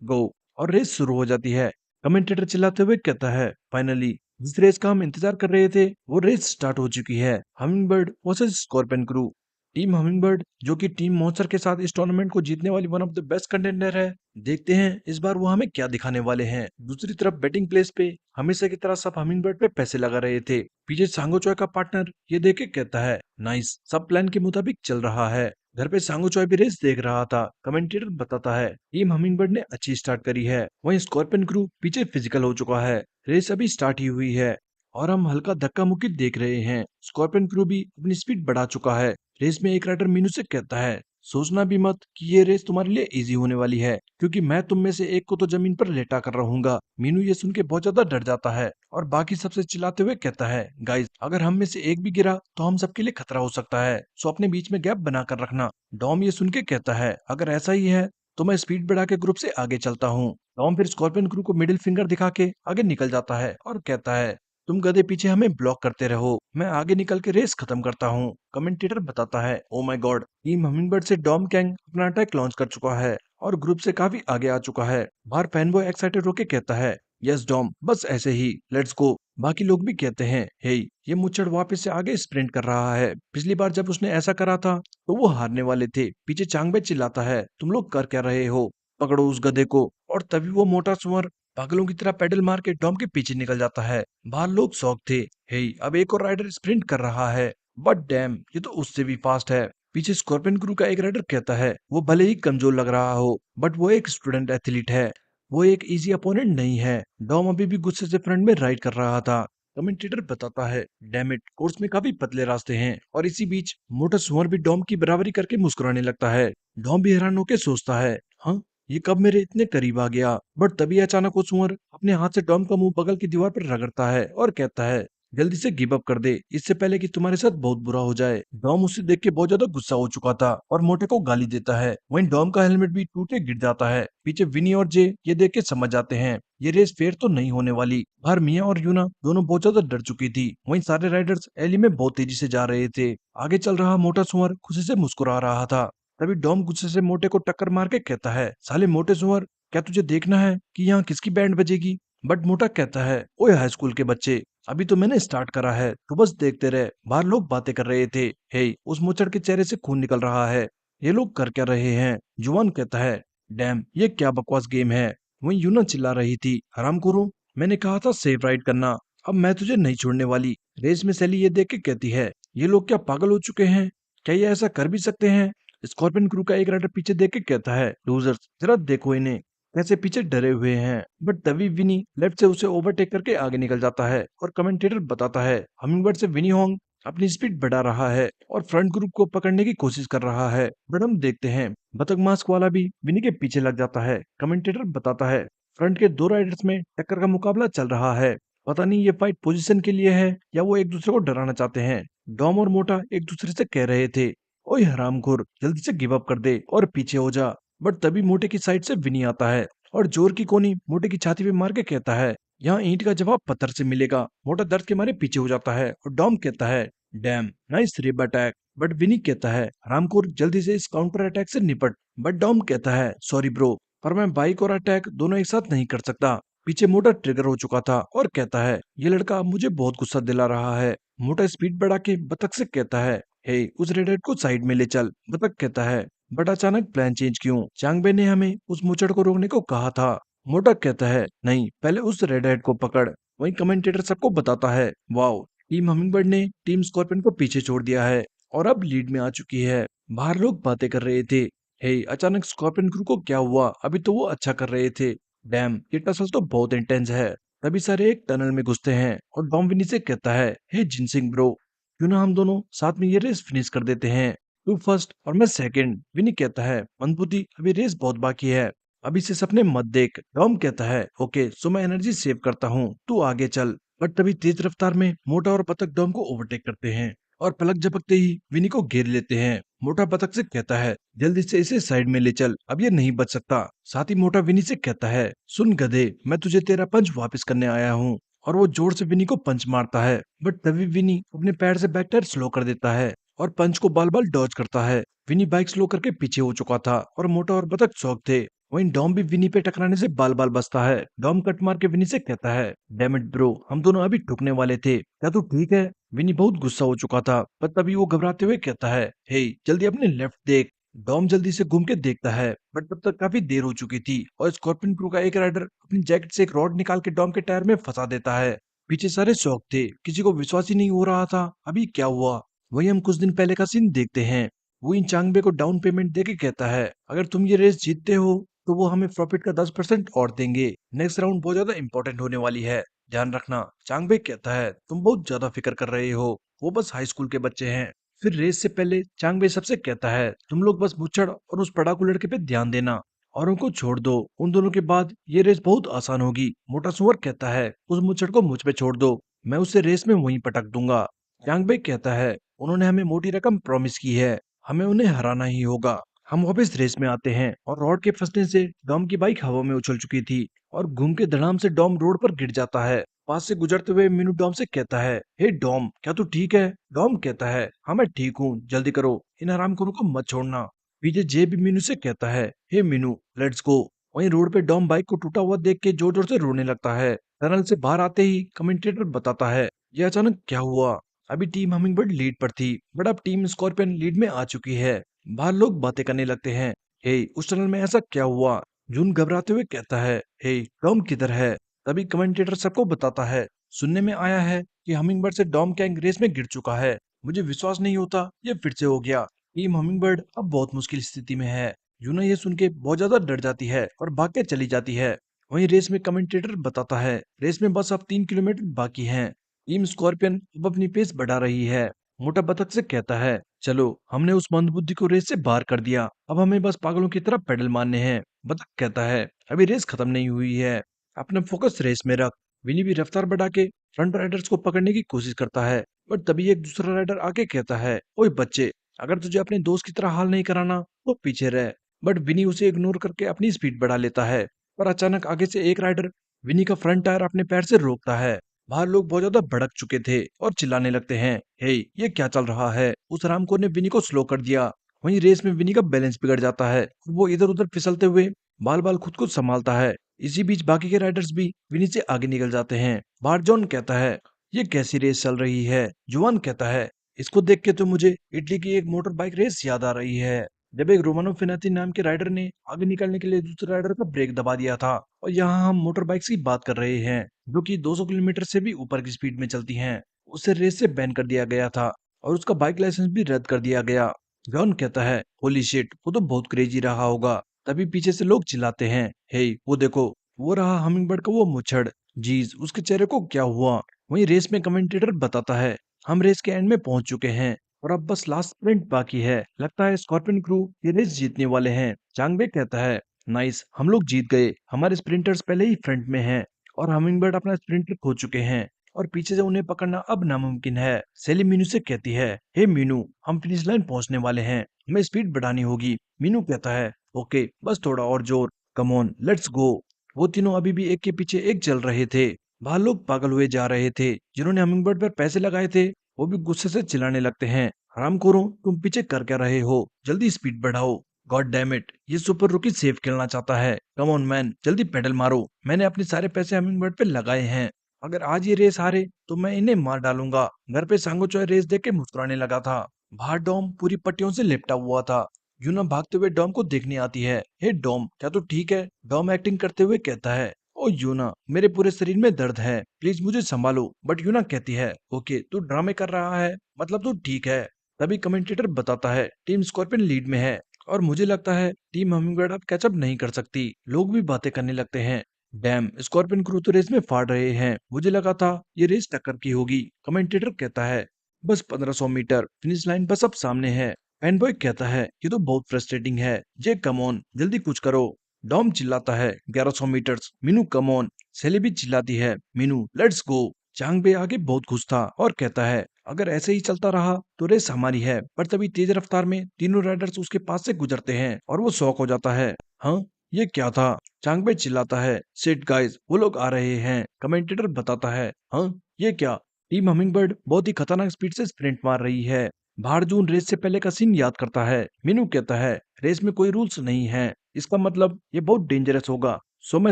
go, और रेस शुरू हो जाती है। कमेंटेटर चिल्लाते हुए कहता है फाइनली जिस रेस का हम इंतजार कर रहे थे वो रेस स्टार्ट हो चुकी है। Hummingbird versus scorpion crew. Team hummingbird जो कि टीम मॉन्स्टर के साथ इस टूर्नामेंट को जीतने वाली one of the best contender है। देखते हैं इस बार वो हमें क्या दिखाने वाले हैं। दूसरी तरफ बेटिंग प्लेस पे हमेशा की तरह सब हमिंगबर्ड पे पैसे लगा रहे थे। पीछे सांगो चॉय का पार्टनर ये देख के कहता है नाइस, सब प्लान के मुताबिक चल रहा है। घर पे सांगो चॉय भी रेस देख रहा था। कमेंटेटर बताता है टीम हमिंगबर्ड ने अच्छी स्टार्ट करी है, वहीं स्कॉर्पियन क्रू पीछे फिजिकल हो चुका है। रेस अभी स्टार्ट ही हुई है और हम हल्का धक्का मुक्की देख रहे हैं। स्कॉर्पियन क्रू भी अपनी स्पीड बढ़ा चुका है। रेस में एक राइडर मीनू से कहता है सोचना भी मत कि ये रेस तुम्हारे लिए इजी होने वाली है, क्योंकि मैं तुम में से एक को तो जमीन पर लेटा कर रहूंगा। मीनू ये सुन के बहुत ज्यादा डर जाता है और बाकी सबसे चिल्लाते हुए कहता है गाइस अगर हम में से एक भी गिरा तो हम सबके लिए खतरा हो सकता है, सो अपने बीच में गैप बना कर रखना। डॉम ये सुन के कहता है अगर ऐसा ही है तो मैं स्पीड बढ़ा के ग्रुप से आगे चलता हूँ। टॉम फिर स्कॉर्पियन क्रू को मिडिल फिंगर दिखा के आगे निकल जाता है और कहता है तुम गधे पीछे हमें ब्लॉक करते रहो, मैं आगे निकल के रेस खत्म करता हूँ। कमेंटेटर बताता है oh my God, team hummingbird से डॉम कैंग अपना अटैक लॉन्च कर चुका है और ग्रुप से काफी आगे आ चुका है। बाहर फैनबॉय एक्साइटेड होके कहता है यस डॉम, बस ऐसे ही, लेट्स गो। बाकी लोग भी कहते हैं हे, ये मुच्छड़ वापस से आगे स्प्रिंट कर रहा है, पिछली बार जब उसने ऐसा करा था तो वो हारने वाले थे। पीछे चांगबे चिल्लाता है तुम लोग कर क्या रहे हो, पकड़ो उस गधे को। और तभी वो मोटा सुअर पागलों की तरह पेडल मार के डॉम के पीछे निकल जाता है। बाहर लोग शौक थे, हे अब एक और राइडर स्प्रिंट कर रहा है, बट डैम ये तो उससे भी फास्ट है। पीछे स्कॉर्पियन क्रू का एक राइडर कहता है वो भले ही कमजोर लग रहा हो बट वो एक स्टूडेंट एथलीट है, वो एक इजी अपोनेंट नहीं है। डॉम अभी भी गुस्से से फ्रंट में राइड कर रहा था। कमेंटेटर बताता है डैम इट, कोर्स में काफी पतले रास्ते हैं। और इसी बीच मोटा सुअर भी डॉम की बराबरी करके मुस्कुराने लगता है। डॉम भी हैरान होकर सोचता है हाँ, ये कब मेरे इतने करीब आ गया। बट तभी अचानक वो सुअर अपने हाथ से टॉम का मुंह बगल की दीवार पर रगड़ता है और कहता है जल्दी से गिव अप कर दे, इससे पहले कि तुम्हारे साथ बहुत बुरा हो जाए। डॉम उसे देख के बहुत ज्यादा गुस्सा हो चुका था और मोटे को गाली देता है। वहीं डॉम का हेलमेट भी टूटे गिर जाता है। पीछे विनी और जे ये देख के समझ जाते हैं ये रेस फेयर तो नहीं होने वाली। बाहर मिया और यूना दोनों बहुत ज्यादा डर चुकी थी। वहीं सारे राइडर्स एली में बहुत तेजी से जा रहे थे। आगे चल रहा मोटा सुअर खुशी से मुस्कुरा रहा था। तभी डॉम गुस्से से मोटे को टक्कर मार के कहता है साले मोटे सुअर, क्या तुझे देखना है कि यहाँ किसकी बैंड बजेगी? बट मोटा कहता है ओए हाई स्कूल के बच्चे, अभी तो मैंने स्टार्ट करा है, तो बस देखते रहे। बाहर लोग बातें कर रहे थे, हे उस मुचड़ के चेहरे से खून निकल रहा है, ये लोग कर क्या रहे हैं? जुआन कहता है डैम ये क्या बकवास गेम है। वहीं यूना चिल्ला रही थी हरामखोरों, मैंने कहा था सेफ राइड करना, अब मैं तुझे नहीं छोड़ने वाली। रेस में सैली ये देख के कहती है ये लोग क्या पागल हो चुके हैं, क्या ये ऐसा कर भी सकते हैं? स्कॉर्पियन क्रू का एक राइडर पीछे देख के कहता है, लूजर्स, जरा देखो इन्हें कैसे पीछे डरे हुए हैं। बट तभी विनी लेफ्ट से उसे ओवरटेक करके आगे निकल जाता है और कमेंटेटर बताता है, हमिंगबर्ड से विनी होंग अपनी स्पीड बढ़ा रहा है और फ्रंट ग्रुप को पकड़ने की कोशिश कर रहा है। बट हम देखते हैं बतख मास्क वाला भी विनी के पीछे लग जाता है। कमेंटेटर बताता है, फ्रंट के दो राइडर्स में टक्कर का मुकाबला चल रहा है। पता नहीं ये फाइट पोजीशन के लिए है या वो एक दूसरे को डराना चाहते हैं। डॉम और मोटा एक दूसरे से कह रहे थे, ओए हरामखोर, जल्दी से गिव अप कर दे और पीछे हो जा। बट तभी मोटे की साइड से विनी आता है और जोर की कोनी मोटे की छाती पे मार के कहता है, यहाँ ईंट का जवाब पत्थर से मिलेगा। मोटा दर्द के मारे पीछे हो जाता है और डॉम कहता है, damn nice rib attack. But Vinnie कहता है, हरामखोर, जल्दी से इस काउंटर अटैक से निपट। बट डॉम कहता है, सॉरी ब्रो, पर मैं बाइक और अटैक दोनों एक साथ नहीं कर सकता। पीछे मोटा ट्रिगर हो चुका था और कहता है, ये लड़का मुझे बहुत गुस्सा दिला रहा है। मोटा स्पीड बढ़ा के बतख से कहता है, हे उस रेडहेड को साइड में ले चल। बतख कहता है, बट अचानक प्लान चेंज क्यों? चांगबे ने हमें उस मुचड़ को रोकने को कहा था। मोटा कहता है, नहीं, पहले उस रेडहेड को पकड़। वहीं कमेंटेटर सबको बताता है, वाओ, टीम हमिंगबर्ड ने टीम स्कॉर्पियन को पीछे छोड़ दिया है और अब लीड में आ चुकी है। बाहर लोग बातें कर रहे थे, हे अचानक स्कॉर्पियन क्रू को क्या हुआ? अभी तो वो अच्छा कर रहे थे। डैम, ये टसल तो बहुत इंटेंस है। तभी सारे एक टनल में घुसते हैं और डॉम विनी से कहता है, हे जिनसिंग ब्रो, क्यों ना हम दोनों साथ में ये रेस फिनिश कर देते हैं, तू फर्स्ट और मैं सेकंड। विनी कहता है, मंदबुद्धि, अभी रेस बहुत बाकी है, अभी से सपने मत देख। डॉम कहता है, ओके, सो मैं एनर्जी सेव करता हूँ, तू आगे चल। बट तभी तेज रफ्तार में मोटा और बतख डॉम को ओवरटेक करते हैं और पलक झपकते ही विनी को घेर लेते हैं। मोटा बतख से कहता है, जल्दी से इसे साइड में ले चल, अब ये नहीं बच सकता। साथ ही मोटा विनी से कहता है, सुन गधे, मैं तुझे तेरा पंच वापस करने आया हूँ। और वो जोर से विनी को पंच मारता है। बट तभी विनी अपने पैर से बैक टायर स्लो कर देता है और पंच को बाल बाल डॉज करता है। विनी बाइक स्लो करके पीछे हो चुका था और मोटा और बतख शॉक थे। वहीं डॉम भी विनी पे टकराने से बाल बाल बचता है। डॉम कट मार के विनी से कहता है, डैम इट ब्रो, हम दोनों अभी ठुकने वाले थे, क्या तू ठीक है? विनी बहुत गुस्सा हो चुका था, पर तभी वो घबराते हुए कहता है, हे जल्दी अपने लेफ्ट देख। डॉम जल्दी से घूम के देखता है, बट तब तक काफी देर हो चुकी थी और स्कॉर्पियन क्रू का एक राइडर अपनी जैकेट से एक रॉड निकाल के डॉम के टायर में फंसा देता है। पीछे सारे शौक थे, किसी को विश्वास ही नहीं हो रहा था अभी क्या हुआ। वही हम कुछ दिन पहले का सीन देखते हैं। वो इन चांगबे को डाउन पेमेंट देके कहता है, अगर तुम ये रेस जीतते हो तो वो हमें प्रॉफिट का 10% और देंगे। नेक्स्ट राउंड बहुत ज्यादा इंपॉर्टेंट होने वाली है, ध्यान रखना। चांगबे कहता है, तुम बहुत ज्यादा फिक्र कर रहे हो, वो बस हाई स्कूल के बच्चे हैं। फिर रेस से पहले चांगबे सबसे कहता है, तुम लोग बस मुच्छड़ और उस पढ़ाकू लड़के पे ध्यान देना और उनको छोड़ दो, उन दोनों के बाद ये रेस बहुत आसान होगी। मोटा सुअर कहता है, उस मुच्छड़ को मुझ पे छोड़ दो, मैं उसे रेस में वहीं पटक दूंगा। चांगबे कहता है, उन्होंने हमें मोटी रकम प्रॉमिस की है, हमें उन्हें हराना ही होगा। हम वापस रेस में आते हैं और रॉड के फंसने से डॉम की बाइक हवा में उछल चुकी थी और घूम के धड़ाम से डॉम रोड पर गिर जाता है। पास से गुजरते हुए मीनू डॉम से कहता है, हे डॉम, क्या तू ठीक है? डॉम कहता है, हाँ मैं ठीक हूँ, जल्दी करो, इन हरामखोरों को मत छोड़ना। पीछे जे भी मीनू से कहता है, हे मीनू, लेट्स गो। वहीं रोड पे डॉम बाइक को टूटा हुआ देख के जोर जोर से रोने लगता है। टनल से बाहर आते ही कमेंटेटर बताता है, ये अचानक क्या हुआ? अभी टीम हमिंगबर्ड लीड पर थी, बट अब टीम स्कॉर्पियन लीड में आ चुकी है। बाहर लोग बातें करने लगते हैं, हे उस टनल में ऐसा क्या हुआ? जून घबराते हुए कहता है, हे डॉम किधर है? तभी कमेंटेटर सबको बताता है, सुनने में आया है कि हमिंगबर्ड से डॉम गैंग रेस में गिर चुका है। मुझे विश्वास नहीं होता ये फिर से हो गया। टीम हमिंगबर्ड अब बहुत मुश्किल स्थिति में है। यूना ये सुन के बहुत ज्यादा डर जाती है और भाग के चली जाती है। वहीं रेस में कमेंटेटर बताता है, रेस में बस अब 3 किलोमीटर बाकी हैं। टीम स्कॉर्पियन अब अपनी पेस बढ़ा रही है। मोटा बतख से कहता है, चलो, हमने उस मंदबुद्धि को रेस से बाहर कर दिया, अब हमें बस पागलों की तरह पेडल मारने हैं। बतख कहता है, अभी रेस खत्म नहीं हुई है, अपना फोकस रेस में रख। विनी भी रफ्तार बढ़ा के फ्रंट राइडर्स को पकड़ने की कोशिश करता है, बट तभी एक दूसरा राइडर आके कहता है, ओए बच्चे, अगर तुझे अपने दोस्त की तरह हाल नहीं कराना तो पीछे रह। बट विनी उसे इग्नोर करके अपनी स्पीड बढ़ा लेता है, पर अचानक आगे से एक राइडर विनी का फ्रंट टायर अपने पैर से रोकता है। बाहर लोग बहुत ज्यादा भड़क चुके थे और चिल्लाने लगते हैं, हे ये क्या चल रहा है? उस रामको ने विनी को स्लो कर दिया। वहीं रेस में विनी का बैलेंस बिगड़ जाता है और वो इधर उधर फिसलते हुए बाल बाल खुद को संभालता है। इसी बीच बाकी के राइडर्स भी विनी से आगे निकल जाते हैं। बाहर जॉन कहता है, ये कैसी रेस चल रही है? जुआन कहता है, इसको देख के तो मुझे इटली की एक मोटर बाइक रेस याद आ रही है, जब एक रोमानो फिनाती नाम के राइडर ने आगे निकलने के लिए दूसरे राइडर का ब्रेक दबा दिया था। और यहाँ हम मोटर बाइक्स की बात कर रहे हैं जो कि 200 किलोमीटर से भी ऊपर की स्पीड में चलती हैं। उसे रेस से बैन कर दिया गया था और उसका बाइक लाइसेंस भी रद्द कर दिया गया। जॉन कहता है होली शिट, वो तो बहुत क्रेजी रहा होगा। तभी पीछे से लोग चिल्लाते हैं, हे वो देखो, वो रहा हमिंगबर्ड का वो मुछड़। जीज, उसके चेहरे को क्या हुआ? वहीं रेस में कमेंटेटर बताता है, हम रेस के एंड में पहुंच चुके हैं और अब बस लास्ट स्प्रिंट बाकी है। लगता है स्कॉर्पियन क्रू ये रेस जीतने वाले हैं। चांगबे कहता है, नाइस, हम लोग जीत गए, हमारे स्प्रिंटर्स पहले ही फ्रंट में हैं और हमिंगबर्ड अपना स्प्रिंटर खो चुके हैं और पीछे से उन्हें पकड़ना अब नामुमकिन है। सेली मीनू से कहती है, हे मीनू, हम फिनिश लाइन पहुंचने वाले हैं, हमें स्पीड बढ़ानी होगी। मीनू कहता है, ओके, बस थोड़ा और जोर, कम ऑन, लेट्स गो। वो तीनों अभी भी एक के पीछे एक चल रहे थे। बाहर लोग पागल हुए जा रहे थे। जिन्होंने हमिंगबर्ड पर पैसे लगाए थे वो भी गुस्से से चिल्लाने लगते हैं, हरामखोरों, तुम पीछे कर क्या रहे हो? जल्दी स्पीड बढ़ाओ। गॉड डैम इट, ये सुपर रुकी सेफ खेलना चाहता है। कम ऑन मैन, जल्दी पेडल मारो, मैंने अपने सारे पैसे हमिंगबर्ड पे लगाए हैं। अगर आज ये रेस हारे तो मैं इन्हें मार डालूंगा। घर पे सांगो चोय रेस देख के मुस्कुराने लगा था। बाहर डॉम पूरी पट्टियों से लिपटा हुआ था। यूना भागते हुए डॉम को देखने आती है। हे डॉम, क्या तू ठीक है? डॉम एक्टिंग करते हुए कहता है, ओ यूना, मेरे पूरे शरीर में दर्द है, प्लीज मुझे संभालो। बट यूना कहती है, ओके, तू ड्रामे कर रहा है, मतलब तू ठीक है। तभी कमेंटेटर बताता है, टीम स्कॉर्पियन लीड में है और मुझे लगता है टीम हमिंगबर्ड अब कैचअप नहीं कर सकती। लोग भी बातें करने लगते हैं, डैम, स्कॉर्पियन क्रू तो रेस में फाड़ रहे हैं, मुझे लगा था ये रेस टक्कर की होगी। कमेंटेटर कहता है, बस 1500 मीटर, फिनिश लाइन बस अब सामने है। फैनबॉय कहता है, ये तो बहुत फ्रस्ट्रेटिंग है, जे कम ऑन, जल्दी कुछ करो। डॉम चिल्लाता है, 1100 मीटर्स, मीनू कम ऑन। सेली भी चिल्लाती है, मीनू लेट्स गो। चांगबे आगे बहुत खुश था और कहता है, अगर ऐसे ही चलता रहा तो रेस हमारी है। पर तभी तेज रफ्तार में तीनों राइडर्स उसके पास से गुजरते हैं और वो शॉक हो जाता है। हाँ, ये क्या था? चांगबे चिल्लाता है, सिट गाइस, वो लोग आ रहे हैं। कमेंटेटर बताता है, हाँ, ये क्या? टीम हमिंगबर्ड बहुत ही खतरनाक स्पीड से स्प्रिंट मार रही है। बाहर जून रेस से पहले का सीन याद करता है। मीनू कहता है, रेस में कोई रूल्स नहीं है, इसका मतलब ये बहुत डेंजरस होगा। सो मैं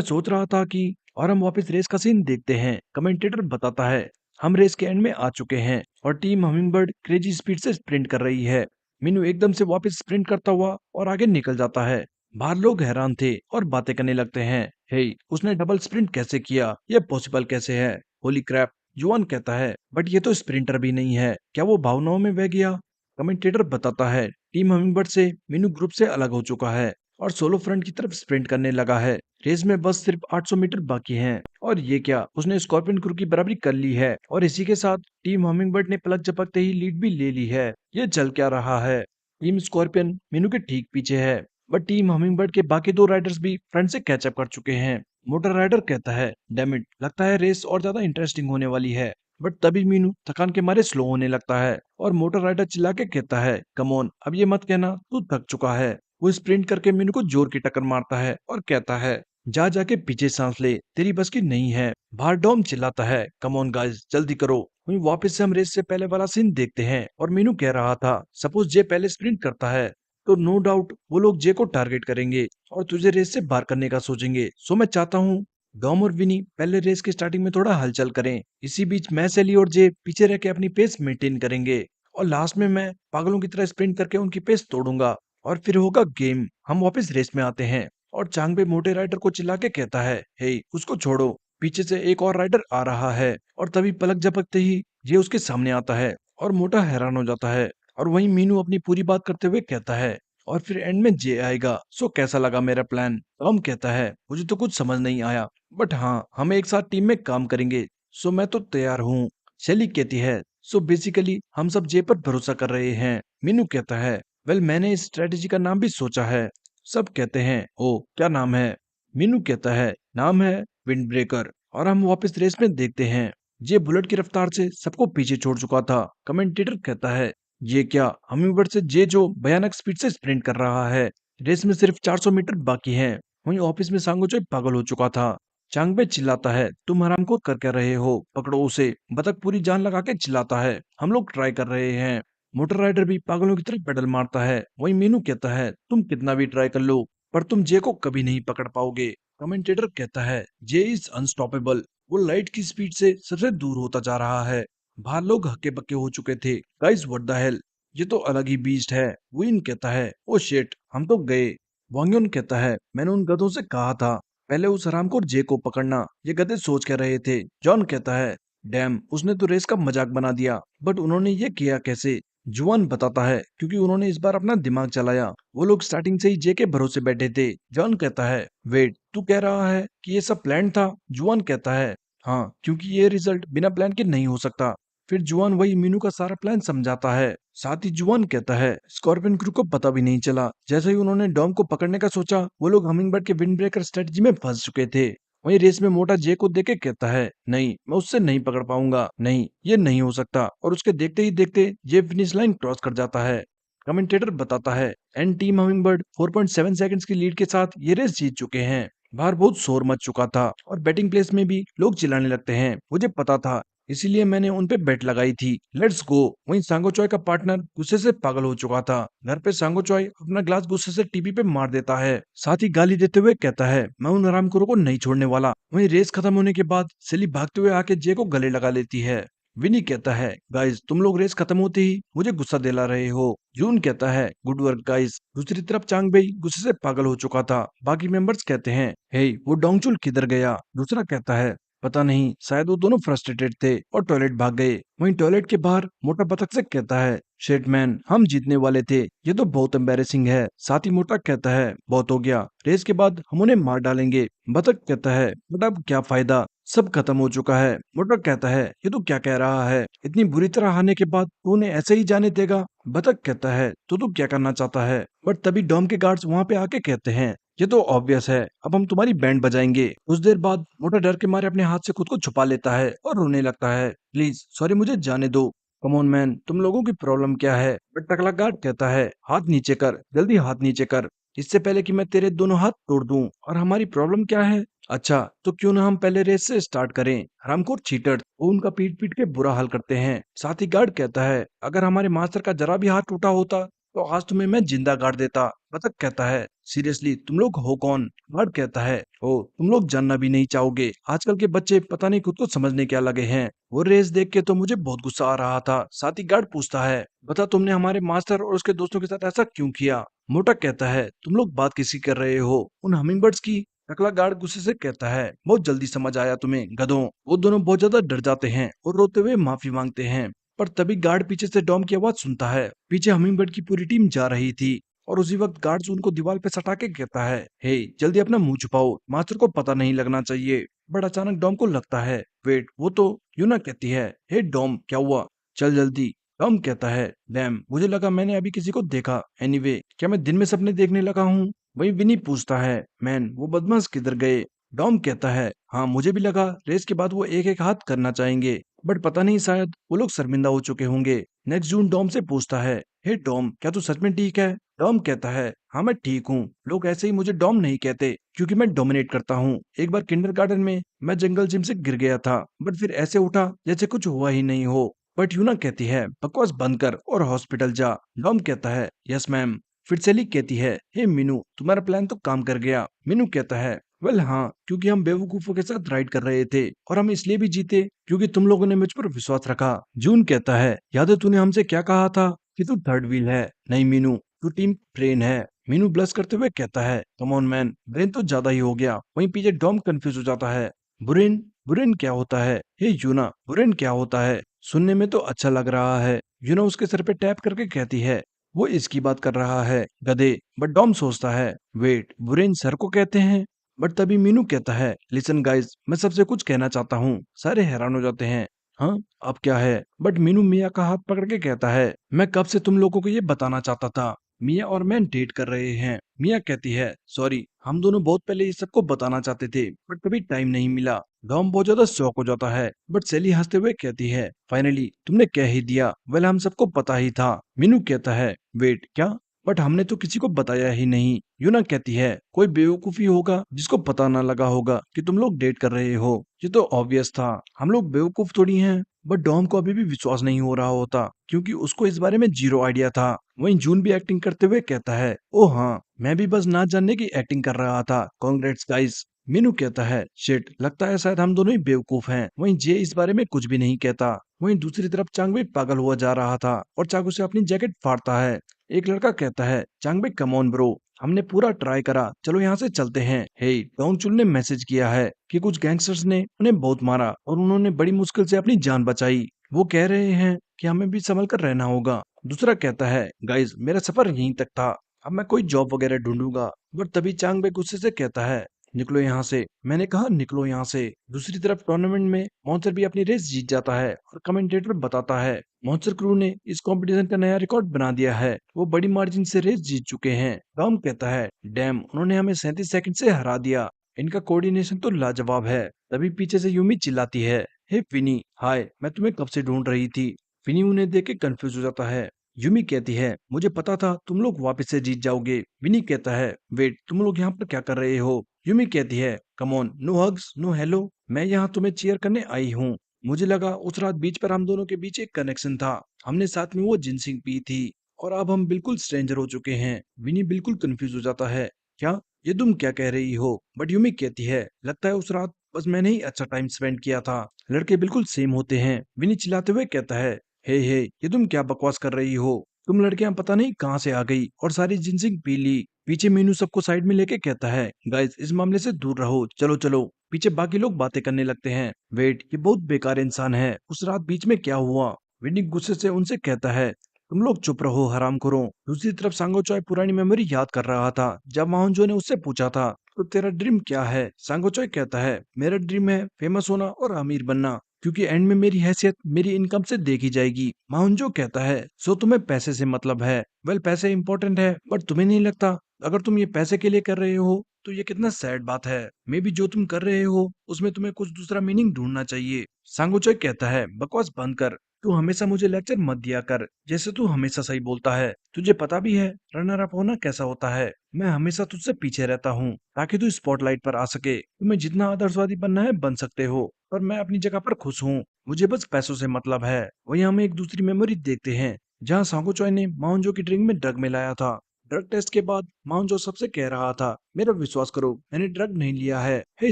सोच रहा था कि और हम वापस रेस का सीन देखते हैं। कमेंटेटर बताता है, हम रेस के एंड में आ चुके हैं और टीम हमिंगबर्ड क्रेजी स्पीड से स्प्रिंट कर रही है। मीनू एकदम से वापस स्प्रिंट करता हुआ और आगे निकल जाता है। बाहर लोग हैरान थे और बातें करने लगते हैं, हे, उसने डबल स्प्रिंट कैसे किया? ये पॉसिबल कैसे है? होली क्रैप, जुआन कहता है, बट ये तो स्प्रिंटर भी नहीं है, क्या वो भावनाओं में बह गया? कमेंटेटर बताता है, टीम हमिंगबर्ड से मीनू ग्रुप से अलग हो चुका है और सोलो फ्रंट की तरफ स्प्रिंट करने लगा है। रेस में बस सिर्फ 800 मीटर बाकी हैं और ये क्या, उसने स्कॉर्पियन क्रू की बराबरी कर ली है और इसी के साथ टीम हमिंगबर्ड ने पलक झपकते ही लीड भी ले ली है। ये चल क्या रहा है? टीम स्कॉर्पियन मीनू के ठीक पीछे है, बट टीम हमिंगबर्ड के बाकी दो राइडर्स भी फ्रंट से कैचअप कर चुके हैं। मोटर राइडर कहता है, डैम इट, लगता है रेस और ज्यादा इंटरेस्टिंग होने वाली है। बट तभी मीनू थकान के मारे स्लो होने लगता है और मोटर राइडर चिल्ला के कहता है, कम ऑन, अब ये मत कहना तू थक चुका है। वो स्प्रिंट करके मीनू को जोर की टक्कर मारता है और कहता है, जा जाके पीछे सांस ले, तेरी बस की नहीं है। बाहर डॉम चिल्लाता है, कम ऑन गाइस, जल्दी करो। वहीं वापस से हम रेस से पहले वाला सीन देखते हैं और मीनू कह रहा था, सपोज जे पहले स्प्रिंट करता है तो नो डाउट वो लोग जे को टारगेट करेंगे और तुझे रेस से बाहर करने का सोचेंगे। सो मैं चाहता हूँ डॉम और विनी पहले रेस के स्टार्टिंग में थोड़ा हलचल करें। इसी बीच मैं, सेली और जे पीछे रह के अपनी पेस मेंटेन करेंगे और लास्ट में मैं पागलों की तरह स्प्रिंट करके उनकी पेस तोड़ूंगा और फिर होगा गेम। हम वापस रेस में आते हैं और चांगबे मोटे राइडर को चिल्ला के कहता है, हे, उसको छोड़ो, पीछे से एक और राइडर आ रहा है। और तभी पलक झपकते ही ये उसके सामने आता है और मोटा हैरान हो जाता है और वहीं मीनू अपनी पूरी बात करते हुए कहता है, और फिर एंड में जे आएगा। सो कैसा लगा मेरा प्लान? टॉम कहता है, मुझे तो कुछ समझ नहीं आया, बट हाँ, हम एक साथ टीम में काम करेंगे, सो मैं तो तैयार हूँ। शेली कहती है, सो बेसिकली हम सब जे पर भरोसा कर रहे हैं। मीनू कहता है, वेल, मैंने इस स्ट्रेटेजी का नाम भी सोचा है। सब कहते हैं, ओ, क्या नाम है? मीनू कहता है, नाम है विंड ब्रेकर। और हम वापस रेस में देखते हैं, जे बुलेट की रफ्तार से सबको पीछे छोड़ चुका था। कमेंटेटर कहता है, ये क्या, हमिंगबर्ड से जे जो भयानक स्पीड से स्प्रिंट कर रहा है। रेस में सिर्फ 400 मीटर बाकी हैं। वहीं ऑफिस में सांगोचोई पागल हो चुका था। चांगबे चिल्लाता है, तुम हराम को कर क्या रहे हो, पकड़ो उसे। बतख पूरी जान लगा के चिल्लाता है, हम लोग ट्राई कर रहे हैं। मोटर राइडर भी पागलों की तरह पेडल मारता है। वहीं मीनू कहता है, तुम कितना भी ट्राई कर लो पर तुम जे को कभी नहीं पकड़ पाओगे। कमेंटेटर कहता है, जे इज अनस्टॉपेबल, वो लाइट की स्पीड से सबसे दूर होता जा रहा है। बाहर लोग हक्के बक्के हो चुके थे। गाइस, व्हाट द हेल, ये तो अलग ही बीस्ट है। विन कहता है, ओ शिट, हम तो गए। वांग्योन कहता है, मैंने उन गधों से कहा था पहले उस हरामखोर जे को पकड़ना, ये गधे सोच क्या रहे थे। जॉन कहता है, डैम, उसने तो रेस का मजाक बना दिया, बट उन्होंने ये किया कैसे? जुआन बताता है क्योंकि उन्होंने इस बार अपना दिमाग चलाया। वो लोग स्टार्टिंग से ही जे के भरोसे बैठे थे। जॉन कहता है, वेट, तू कह रहा है कि ये सब प्लान था? जुआन कहता है, हाँ, क्योंकि ये रिजल्ट बिना प्लान के नहीं हो सकता। फिर जुआन वही मीनू का सारा प्लान समझाता है। साथ ही जुआन कहता है, स्कॉर्पियन क्रू को पता भी नहीं चला। जैसे ही उन्होंने डॉम को पकड़ने का सोचा, वो लोग हमिंगबर्ड के विंड ब्रेकर स्ट्रेटजी में फंस चुके थे। वहीं रेस में मोटा जे को देख के कहता है, नहीं, मैं उससे नहीं पकड़ पाऊंगा, नहीं, ये नहीं हो सकता। और उसके देखते ही देखते जे फिनिश लाइन क्रॉस कर जाता है। कमेंटेटर बताता है, एंड टीम हमिंगबर्ड 4.7 सेकंड्स की लीड के साथ ये रेस जीत चुके हैं। बाहर बहुत शोर मच चुका था और बैटिंग प्लेस में भी लोग चिल्लाने लगते हैं। मुझे पता था, इसीलिए मैंने उन पे बेट लगाई थी। Let's go. वहीं सांगो चॉय का पार्टनर गुस्से से पागल हो चुका था। घर पे सांगो चॉय अपना ग्लास गुस्से से टीवी पे मार देता है। साथ ही गाली देते हुए कहता है, मैं उन हरामखोरों को नहीं छोड़ने वाला। वहीं रेस खत्म होने के बाद सेली भागते हुए आके जे को गले लगा लेती है। विनी कहता है, गाइस, तुम लोग रेस खत्म होते ही मुझे गुस्सा दिला रहे हो। जून कहता है, गुड वर्क गाइस। दूसरी तरफ चांगबेई गुस्से से पागल हो चुका था। बाकी मेंबर्स कहते हैं, हे, वो डोंगचुल किधर गया? दूसरा कहता है, पता नहीं, शायद वो दोनों फ्रस्ट्रेटेड थे और टॉयलेट भाग गए। वहीं टॉयलेट के बाहर मोटा बतख से कहता है, शेट मैन, हम जीतने वाले थे, ये तो बहुत एम्बेरेसिंग है। साथ ही मोटा कहता है, बहुत हो गया, रेस के बाद हम उन्हें मार डालेंगे। बतख कहता है, बट अब क्या फायदा, सब खत्म हो चुका है। मोटा कहता है, ये तो क्या कह रहा है, इतनी बुरी तरह हारने के बाद तू उन्हें ऐसे ही जाने देगा? बतख कहता है, तो तू क्या करना चाहता है? बट तभी डॉम के गार्ड्स वहां पे आके कहते हैं, ये तो ऑब्वियस है, अब हम तुम्हारी बैंड बजाएंगे। कुछ देर बाद मोटा डर के मारे अपने हाथ से खुद को छुपा लेता है और रोने लगता है। प्लीज, सॉरी, मुझे जाने दो। कम ऑन मैन, तुम लोगों की प्रॉब्लम क्या है? बट टकला गार्ड कहता है, हाथ नीचे कर, जल्दी हाथ नीचे कर, इससे पहले कि मैं तेरे दोनों हाथ तोड़ दूं। और हमारी प्रॉब्लम क्या है? अच्छा, तो क्यों ना हम पहले रेस से स्टार्ट करें। हरामखोर चीटर, वो उनका पीट पीट के बुरा हाल करते हैं। साथ ही गार्ड कहता है, अगर हमारे मास्टर का जरा भी हाथ टूटा होता तो आज तुम्हें मैं जिंदा गाड़ देता। बतख कहता है, सीरियसली तुम लोग हो कौन? गार्ड कहता है, ओ, तुम लोग जानना भी नहीं चाहोगे। आजकल के बच्चे पता नहीं खुद को समझने क्या लगे हैं। वो रेस देख के तो मुझे बहुत गुस्सा आ रहा था। साथ ही गार्ड पूछता है, बता, तुमने हमारे मास्टर और उसके दोस्तों के साथ ऐसा क्यों किया? मोटा कहता है, तुम लोग बात किसी कर रहे हो, उन हमिंगबर्ड्स की? टकला गार्ड गुस्से से कहता है, बहुत जल्दी समझ आया तुम्हें, गधों। वो दोनों बहुत ज्यादा डर जाते हैं और रोते हुए माफी मांगते हैं। पर तभी गार्ड पीछे से डॉम की आवाज सुनता है। पीछे हमिंगबर्ड की पूरी टीम जा रही थी और उसी वक्त गार्ड्स उनको दीवार पे सटा के कहता है, हे, जल्दी अपना मुंह छुपाओ, मास्टर को पता नहीं लगना चाहिए। बट अचानक डॉम को लगता है, वेट, वो तो यूना कहती है, हे डॉम, क्या हुआ, चल जल्दी। डॉम कहता है, डैम, मुझे लगा मैंने अभी किसी को देखा। एनीवे, क्या मैं दिन में सपने देखने लगा हूँ? वही विनी पूछता है, मैन, वो बदमाश किधर गए? डॉम कहता है, हाँ, मुझे भी लगा रेस के बाद वो एक एक हाथ करना चाहेंगे, बट पता नहीं, शायद वो लोग शर्मिंदा हो चुके होंगे। नेक्स्ट जून डॉम से पूछता है, हे डॉम, क्या तू सच में ठीक है? डॉम कहता है, हाँ, मैं ठीक हूँ। लोग ऐसे ही मुझे डॉम नहीं कहते क्योंकि मैं डोमिनेट करता हूँ। एक बार किंडरगार्टन में मैं जंगल जिम से गिर गया था, बट फिर ऐसे उठा जैसे कुछ हुआ ही नहीं हो। बट यूना कहती है, बकवास बंद कर और हॉस्पिटल जा। डॉम कहता है, यस मैम। फिर सेली कहती है, हे मीनू, तुम्हारा प्लान तो काम कर गया। मीनू कहता है, वेल हाँ, क्योंकि हम बेवकूफों के साथ राइड कर रहे थे और हम इसलिए भी जीते क्योंकि तुम लोगों ने मुझ पर विश्वास रखा। जून कहता है, याद है तूने हमसे क्या कहा था कि तू थर्ड व्हील है? नहीं मीनू, तू टीम ब्रेन है। मीनू ब्लश करते हुए कहता है, कम ऑन मैन, ब्रेन तो ज्यादा ही हो गया। वहीं पीछे डॉम कंफ्यूज हो जाता है। बुरेन, बुरेन क्या होता है? हे यूना, बुरेन क्या होता है? सुनने में तो अच्छा लग रहा है। यूना उसके सर पे टैप करके कहती है, वो इसकी बात कर रहा है, गधे। बट डॉम सोचता है, वेट, बुरेन सर को कहते हैं? बट तभी मीनू कहता है, लिसन गाइस, मैं सबसे कुछ कहना चाहता हूँ। सारे हैरान हो जाते हैं। हाँ, अब क्या है? बट मीनू मिया का हाथ पकड़ के कहता है, मैं कब से तुम लोगों को ये बताना चाहता था, मिया और मैं डेट कर रहे हैं। मिया कहती है, सॉरी, हम दोनों बहुत पहले ये सबको बताना चाहते थे बट कभी टाइम नहीं मिला। डॉम बहुत ज्यादा शौक हो जाता है बट सेली हंसते हुए कहती है, फाइनली तुमने कह ही दिया। वेल, हम सबको पता ही था। मीनू कहता है, वेट, क्या? बट हमने तो किसी को बताया ही नहीं। यूना कहती है, कोई बेवकूफी होगा जिसको पता ना लगा होगा कि तुम लोग डेट कर रहे हो। ये तो ऑब्वियस था, हम लोग बेवकूफ थोड़ी हैं। बट डॉम को अभी भी विश्वास नहीं हो रहा होता क्योंकि उसको इस बारे में जीरो आइडिया था। वहीं जून भी एक्टिंग करते हुए कहता है, ओ हाँ, मैं भी बस ना जानने की एक्टिंग कर रहा था। Congrats guys. मीनू कहता है, शिट, लगता है शायद हम दोनों ही बेवकूफ हैं। वहीं जे इस बारे में कुछ भी नहीं कहता। वहीं दूसरी तरफ चांगबे पागल हुआ जा रहा था और चाकू से अपनी जैकेट फाड़ता है। एक लड़का कहता है, चांगबे, कम ऑन ब्रो, हमने पूरा ट्राई करा, चलो यहाँ से चलते हैं। हे, डोंगचुल ने मैसेज किया है कि कुछ गैंगस्टर्स ने उन्हें बहुत मारा और उन्होंने बड़ी मुश्किल से अपनी जान बचाई। वो कह रहे हैं कि हमें भी संभल कर रहना होगा दूसरा कहता है, गाइस मेरा सफर यहीं तक था, अब मैं कोई जॉब वगैरह ढूंढूंगा। बट तभी चांगबे गुस्से से कहता है, निकलो यहाँ से, मैंने कहा निकलो यहाँ से। दूसरी तरफ टूर्नामेंट में मॉन्स्टर भी अपनी रेस जीत जाता है और कमेंटेटर बताता है, मॉन्स्टर क्रू ने इस कंपटीशन का नया रिकॉर्ड बना दिया है, वो बड़ी मार्जिन से रेस जीत चुके हैं। टॉम कहता है, डैम, उन्होंने हमें 37 सेकंड से हरा दिया, इनका कोऑर्डिनेशन तो लाजवाब है। तभी पीछे से यूमी चिल्लाती है, हे फिनी, हाय, मैं तुम्हें कब से ढूंढ रही थी। फिनी उन्हें देख के कंफ्यूज हो जाता है। यूमी कहती है, मुझे पता था तुम लोग वापस से जीत जाओगे। विनी कहता है, वेट, तुम लोग यहाँ पर क्या कर रहे हो। यूमी कहती है, come on, no hugs, no hello, मैं यहाँ तुम्हें चीयर करने आई हूँ। मुझे लगा उस रात बीच पर हम दोनों के बीच एक कनेक्शन था, हमने साथ में वो जिनसिंग पी थी, और अब हम बिल्कुल स्ट्रेंजर हो चुके हैं। विनी बिल्कुल कंफ्यूज हो जाता है, क्या, ये तुम क्या कह रही हो। बट यूमी कहती है, लगता है उस रात बस मैंने ही अच्छा टाइम स्पेंड किया था, लड़के बिल्कुल सेम होते हैं। विनी चिल्लाते हुए कहता है, हे, ये तुम क्या बकवास कर रही हो, तुम लड़कियां पता नहीं कहाँ से आ गई और सारी जिनसिंग पी ली। पीछे मीनू सबको साइड में लेके कहता है, गाइस इस मामले से दूर रहो, चलो चलो। पीछे बाकी लोग बातें करने लगते हैं, वेट, ये बहुत बेकार इंसान है, उस रात बीच में क्या हुआ। विनी गुस्से से उनसे कहता है, तुम लोग चुप रहो हरामखोरों। दूसरी तरफ सांगो चॉय पुरानी मेमोरी याद कर रहा था। जब माहनजो ने उससे पूछा था, तो तेरा ड्रीम क्या है, सांगो चॉय कहता है, मेरा ड्रीम है फेमस होना और अमीर बनना, क्योंकि एंड में मेरी हैसियत मेरी इनकम से देखी जाएगी। माहनजो कहता है, सो तुम्हें पैसे से मतलब है। वेल, पैसे इंपॉर्टेंट है, बट तुम्हें नहीं लगता अगर तुम ये पैसे के लिए कर रहे हो तो ये कितना सैड बात है। मे बी जो तुम कर रहे हो उसमें तुम्हें कुछ दूसरा मीनिंग ढूंढना चाहिए। सांगोचोय कहता है, बकवास बंद कर, तू हमेशा मुझे लेक्चर मत दिया कर, जैसे तू हमेशा सही बोलता है। तुझे पता भी है रनर अप होना कैसा होता है। मैं हमेशा तुझसे पीछे रहता हूँ ताकि तू स्पॉटलाइट पर आ सके। तुम्हें जितना आदर्शवादी बनना है बन सकते हो, पर मैं अपनी जगह पर खुश हूँ, मुझे बस पैसों से मतलब है। वहीं हम एक दूसरी मेमोरी देखते हैं जहाँ सांगोचॉय ने माउंजो की ड्रिंक में ड्रग मिलाया था। ड्रग टेस्ट के बाद माउंजो सबसे कह रहा था, मेरा विश्वास करो, मैंने ड्रग नहीं लिया है। हे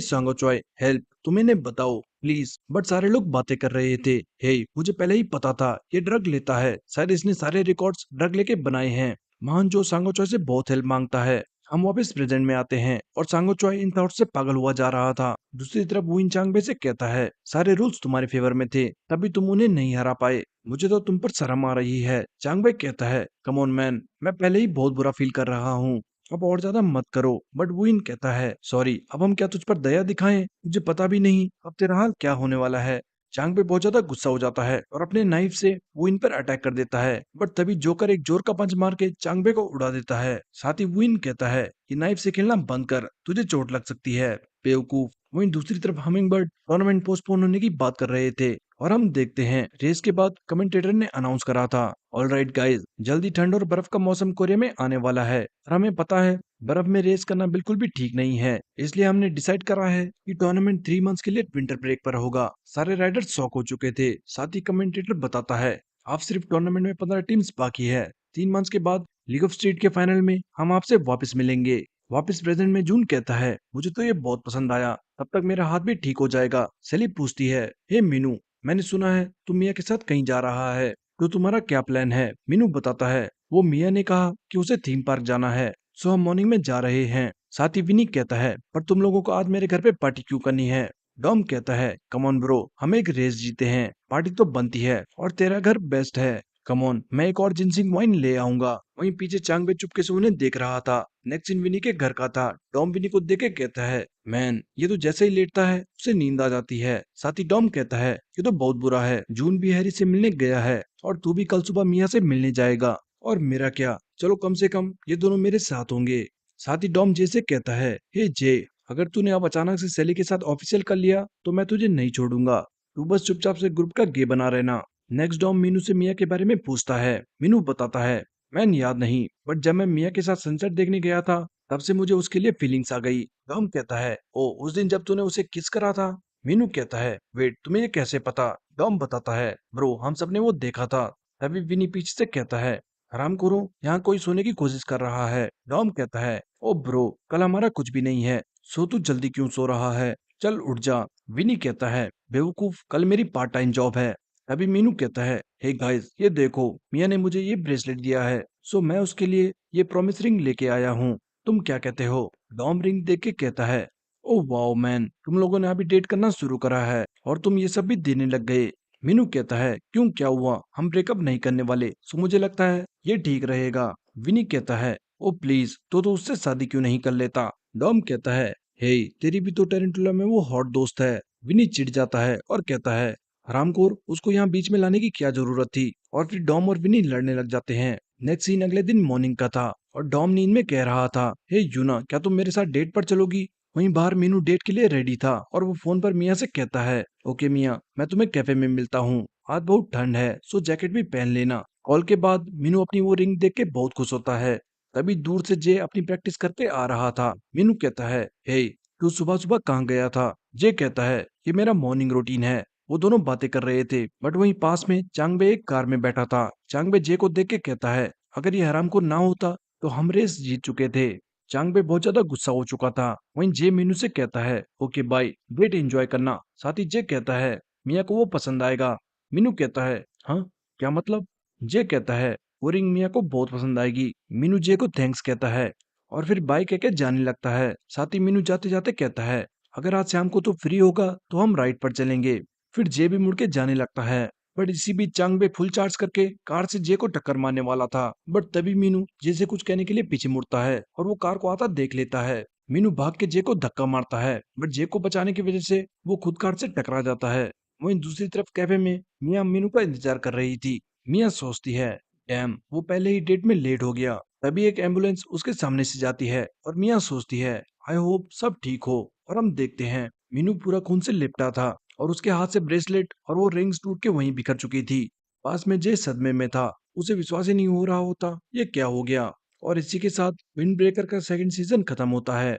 सांगोचॉय, हेल्प, तुम इन्हें बताओ प्लीज। बट सारे लोग बातें कर रहे थे, हे, मुझे पहले ही पता था ये ड्रग लेता है, शायद इसने सारे रिकॉर्ड्स ड्रग लेके बनाए हैं। माउंजो सांगोचॉय से बहुत हेल्प मांगता है। हम वापस प्रेजेंट में आते हैं और सांगोचॉय इन थॉट्स से पागल हुआ जा रहा था। दूसरी तरफ वुइन चांगबे से कहता है, सारे रूल्स तुम्हारे फेवर में थे, तभी तुम उन्हें नहीं हरा पाए, मुझे तो तुम पर शर्म आ रही है। चांगबे कहता है, कम ऑन मैन, मैं पहले ही बहुत बुरा फील कर रहा हूँ, अब और ज्यादा मत करो। बट वुइन कहता है, सॉरी, अब हम क्या तुझ पर दया दिखाएं, मुझे पता भी नहीं अब तेरा हाल क्या होने वाला है। चांगबे बहुत ज्यादा गुस्सा हो जाता है और अपने नाइफ से वुइन पर अटैक कर देता है। बट तभी जोकर एक जोर का पंच मार के चांगबे को उड़ा देता है। साथ ही वुइन कहता है कि नाइफ से खेलना बंद कर, तुझे चोट लग सकती है, बेवकूफ। वहीं दूसरी तरफ हमिंगबर्ड टूर्नामेंट पोस्टपोन होने की बात कर रहे थे और हम देखते हैं रेस के बाद कमेंटेटर ने अनाउंस करा था, ऑल राइट गाइज, जल्दी ठंड और बर्फ का मौसम कोरिया में आने वाला है और हमें पता है बर्फ में रेस करना बिल्कुल भी ठीक नहीं है, इसलिए हमने डिसाइड करा है कि टूर्नामेंट 3 मंथ्स के लिए विंटर ब्रेक पर होगा। सारे राइडर्स शॉक हो चुके थे। साथ ही कमेंटेटर बताता है, आप सिर्फ टूर्नामेंट में 15 टीम्स बाकी है, 3 मंथ्स के बाद लीग ऑफ स्ट्रीट के फाइनल में हम आपसे वापस मिलेंगे। वापस प्रेजेंट में जून कहता है, मुझे तो ये बहुत पसंद आया, तब तक मेरा हाथ भी ठीक हो जाएगा। सेली पूछती है, हे मीनू, मैंने सुना है तुम मिया के साथ कहीं जा रहा है, तो तुम्हारा क्या प्लान है। मीनू बताता है, वो मिया ने कहा कि उसे थीम पार्क जाना है, सो हम मॉर्निंग में जा रहे हैं। साथ ही विनी कहता है, पर तुम लोगों को आज मेरे घर पे पार्टी क्यों करनी है। डॉम कहता है, कम ऑन ब्रो, हम एक रेस जीते हैं, पार्टी तो बनती है, और तेरा घर बेस्ट है, कम ऑन, मैं एक और जिनसिंग वाइन ले आऊंगा। वहीं पीछे चांगबे चुपके से उन्हें देख रहा था। नेक्स्ट सीन विनी के घर का था। डॉम विनी को देख के कहता है, मैन, ये तो जैसे ही लेटता है उसे नींद आ जाती है। साथ ही डॉम कहता है, ये तो बहुत बुरा है, जून भी हैरी से मिलने गया है और तू भी कल सुबह मिया से मिलने जाएगा, और मेरा क्या, चलो कम से कम ये दोनों मेरे साथ होंगे। साथ ही डॉम जे से कहता है, हे जे, अगर तूने अब अचानक से सेली के साथ ऑफिशियल कर लिया तो मैं तुझे नहीं छोड़ूंगा, तू बस चुपचाप से ग्रुप का गे बना रहना। नेक्स्ट डॉम मीनू से मिया के बारे में पूछता है। मीनू बताता है, मैंने याद नहीं, बट जब मैं मिया के साथ सनसेट देखने गया था तब से मुझे उसके लिए फीलिंग्स आ गई। डॉम कहता है, ओ, उस दिन जब तूने उसे किस करा था। मीनू कहता है, वेट, तुम्हें ये कैसे पता। डॉम बताता है, ब्रो, हम सबने वो देखा था। तभी विनी पीछे से कहता है, आराम करो, यहाँ कोई सोने की कोशिश कर रहा है। डॉम कहता है, ओ ब्रो, कल हमारा कुछ भी नहीं है, सो तू जल्दी क्यों सो रहा है, चल उठ जा। विनी कहता है, बेवकूफ, कल मेरी पार्ट टाइम जॉब है। अभी मीनू कहता है, हे गाइस, ये देखो, मिया ने मुझे ये ब्रेसलेट दिया है, सो मैं उसके लिए ये प्रॉमिस रिंग लेके आया हूँ, तुम क्या कहते हो। डॉम रिंग देख के कहता है, ओ वाओ मैन, तुम लोगों ने अभी डेट करना शुरू करा है और तुम ये सब भी देने लग गए। मीनू कहता है, क्यों, क्या हुआ? हम ब्रेकअप नहीं करने वाले, सो मुझे लगता है ये ठीक रहेगा। विनी कहता है, ओ प्लीज, तो उससे शादी क्यों नहीं कर लेता? डॉम कहता है, हे, तेरी भी तो टेरेंटुला में वो हॉट दोस्त है। विनी चिढ़ जाता है और कहता है, हरामखोर, उसको यहाँ बीच में लाने की क्या जरूरत थी? और फिर डॉम और विनी लड़ने लग जाते हैं। नेक्स्ट सीन अगले दिन मॉर्निंग का था और डॉम नींद में कह रहा था, हे यूना, क्या तुम मेरे साथ डेट पर चलोगी? वहीं बाहर मीनू डेट के लिए रेडी था और वो फोन पर मिया से कहता है, ओके मिया, मैं तुम्हें कैफे में मिलता हूँ। आज बहुत ठंड है, सो जैकेट भी पहन लेना। कॉल के बाद मीनू अपनी वो रिंग देख के बहुत खुश होता है। तभी दूर से जे अपनी प्रैक्टिस करके आ रहा था। मीनू कहता है, हे, तू सुबह सुबह कहाँ गया था? जे कहता है, ये मेरा मॉर्निंग रूटीन है। वो दोनों बातें कर रहे थे, बट वहीं पास में चांगबे एक कार में बैठा था। चांगबे जे को देख के कहता है, अगर ये हराम को ना होता तो हम रेस जीत चुके थे। चांगबे बहुत ज्यादा गुस्सा हो चुका था। वहीं जे मीनू से कहता है, ओके बाय, डेट एंजॉय करना। साथ ही जे कहता है, मिया को वो पसंद आएगा। मीनू कहता है, हाँ, क्या मतलब? जे कहता है, वो रिंग मिया को बहुत पसंद आएगी। मीनू जे को थैंक्स कहता है और फिर बाय कह के जाने लगता है। साथ ही मीनू जाते जाते कहता है, अगर आज शाम को तो फ्री होगा तो हम राइड पर चलेंगे। फिर जे भी मुड़ के जाने लगता है। बट इसी बीच चांगबे फुल चार्ज करके कार से जे को टक्कर मारने वाला था। बट तभी मीनू जे से कुछ कहने के लिए पीछे मुड़ता है और वो कार को आता देख लेता है। मीनू भाग के जे को धक्का मारता है, बट जे को बचाने की वजह से वो खुद कार से टकरा जाता है। वहीं दूसरी तरफ कैफे में मिया मीनू का इंतजार कर रही थी। मिया सोचती है, डैम, वो पहले ही डेट में लेट हो गया। तभी एक एम्बुलेंस उसके सामने से जाती है और मिया सोचती है, आई होप सब ठीक हो। और हम देखते हैं मीनू पूरा खून से लिपटा था और उसके हाथ से ब्रेसलेट और वो रिंग्स टूट के वहीं बिखर चुकी थी। पास में जे सदमे में था। उसे विश्वास ही नहीं हो रहा होता ये क्या हो गया। और इसी के साथ विंड ब्रेकर का सेकंड सीजन खत्म होता है।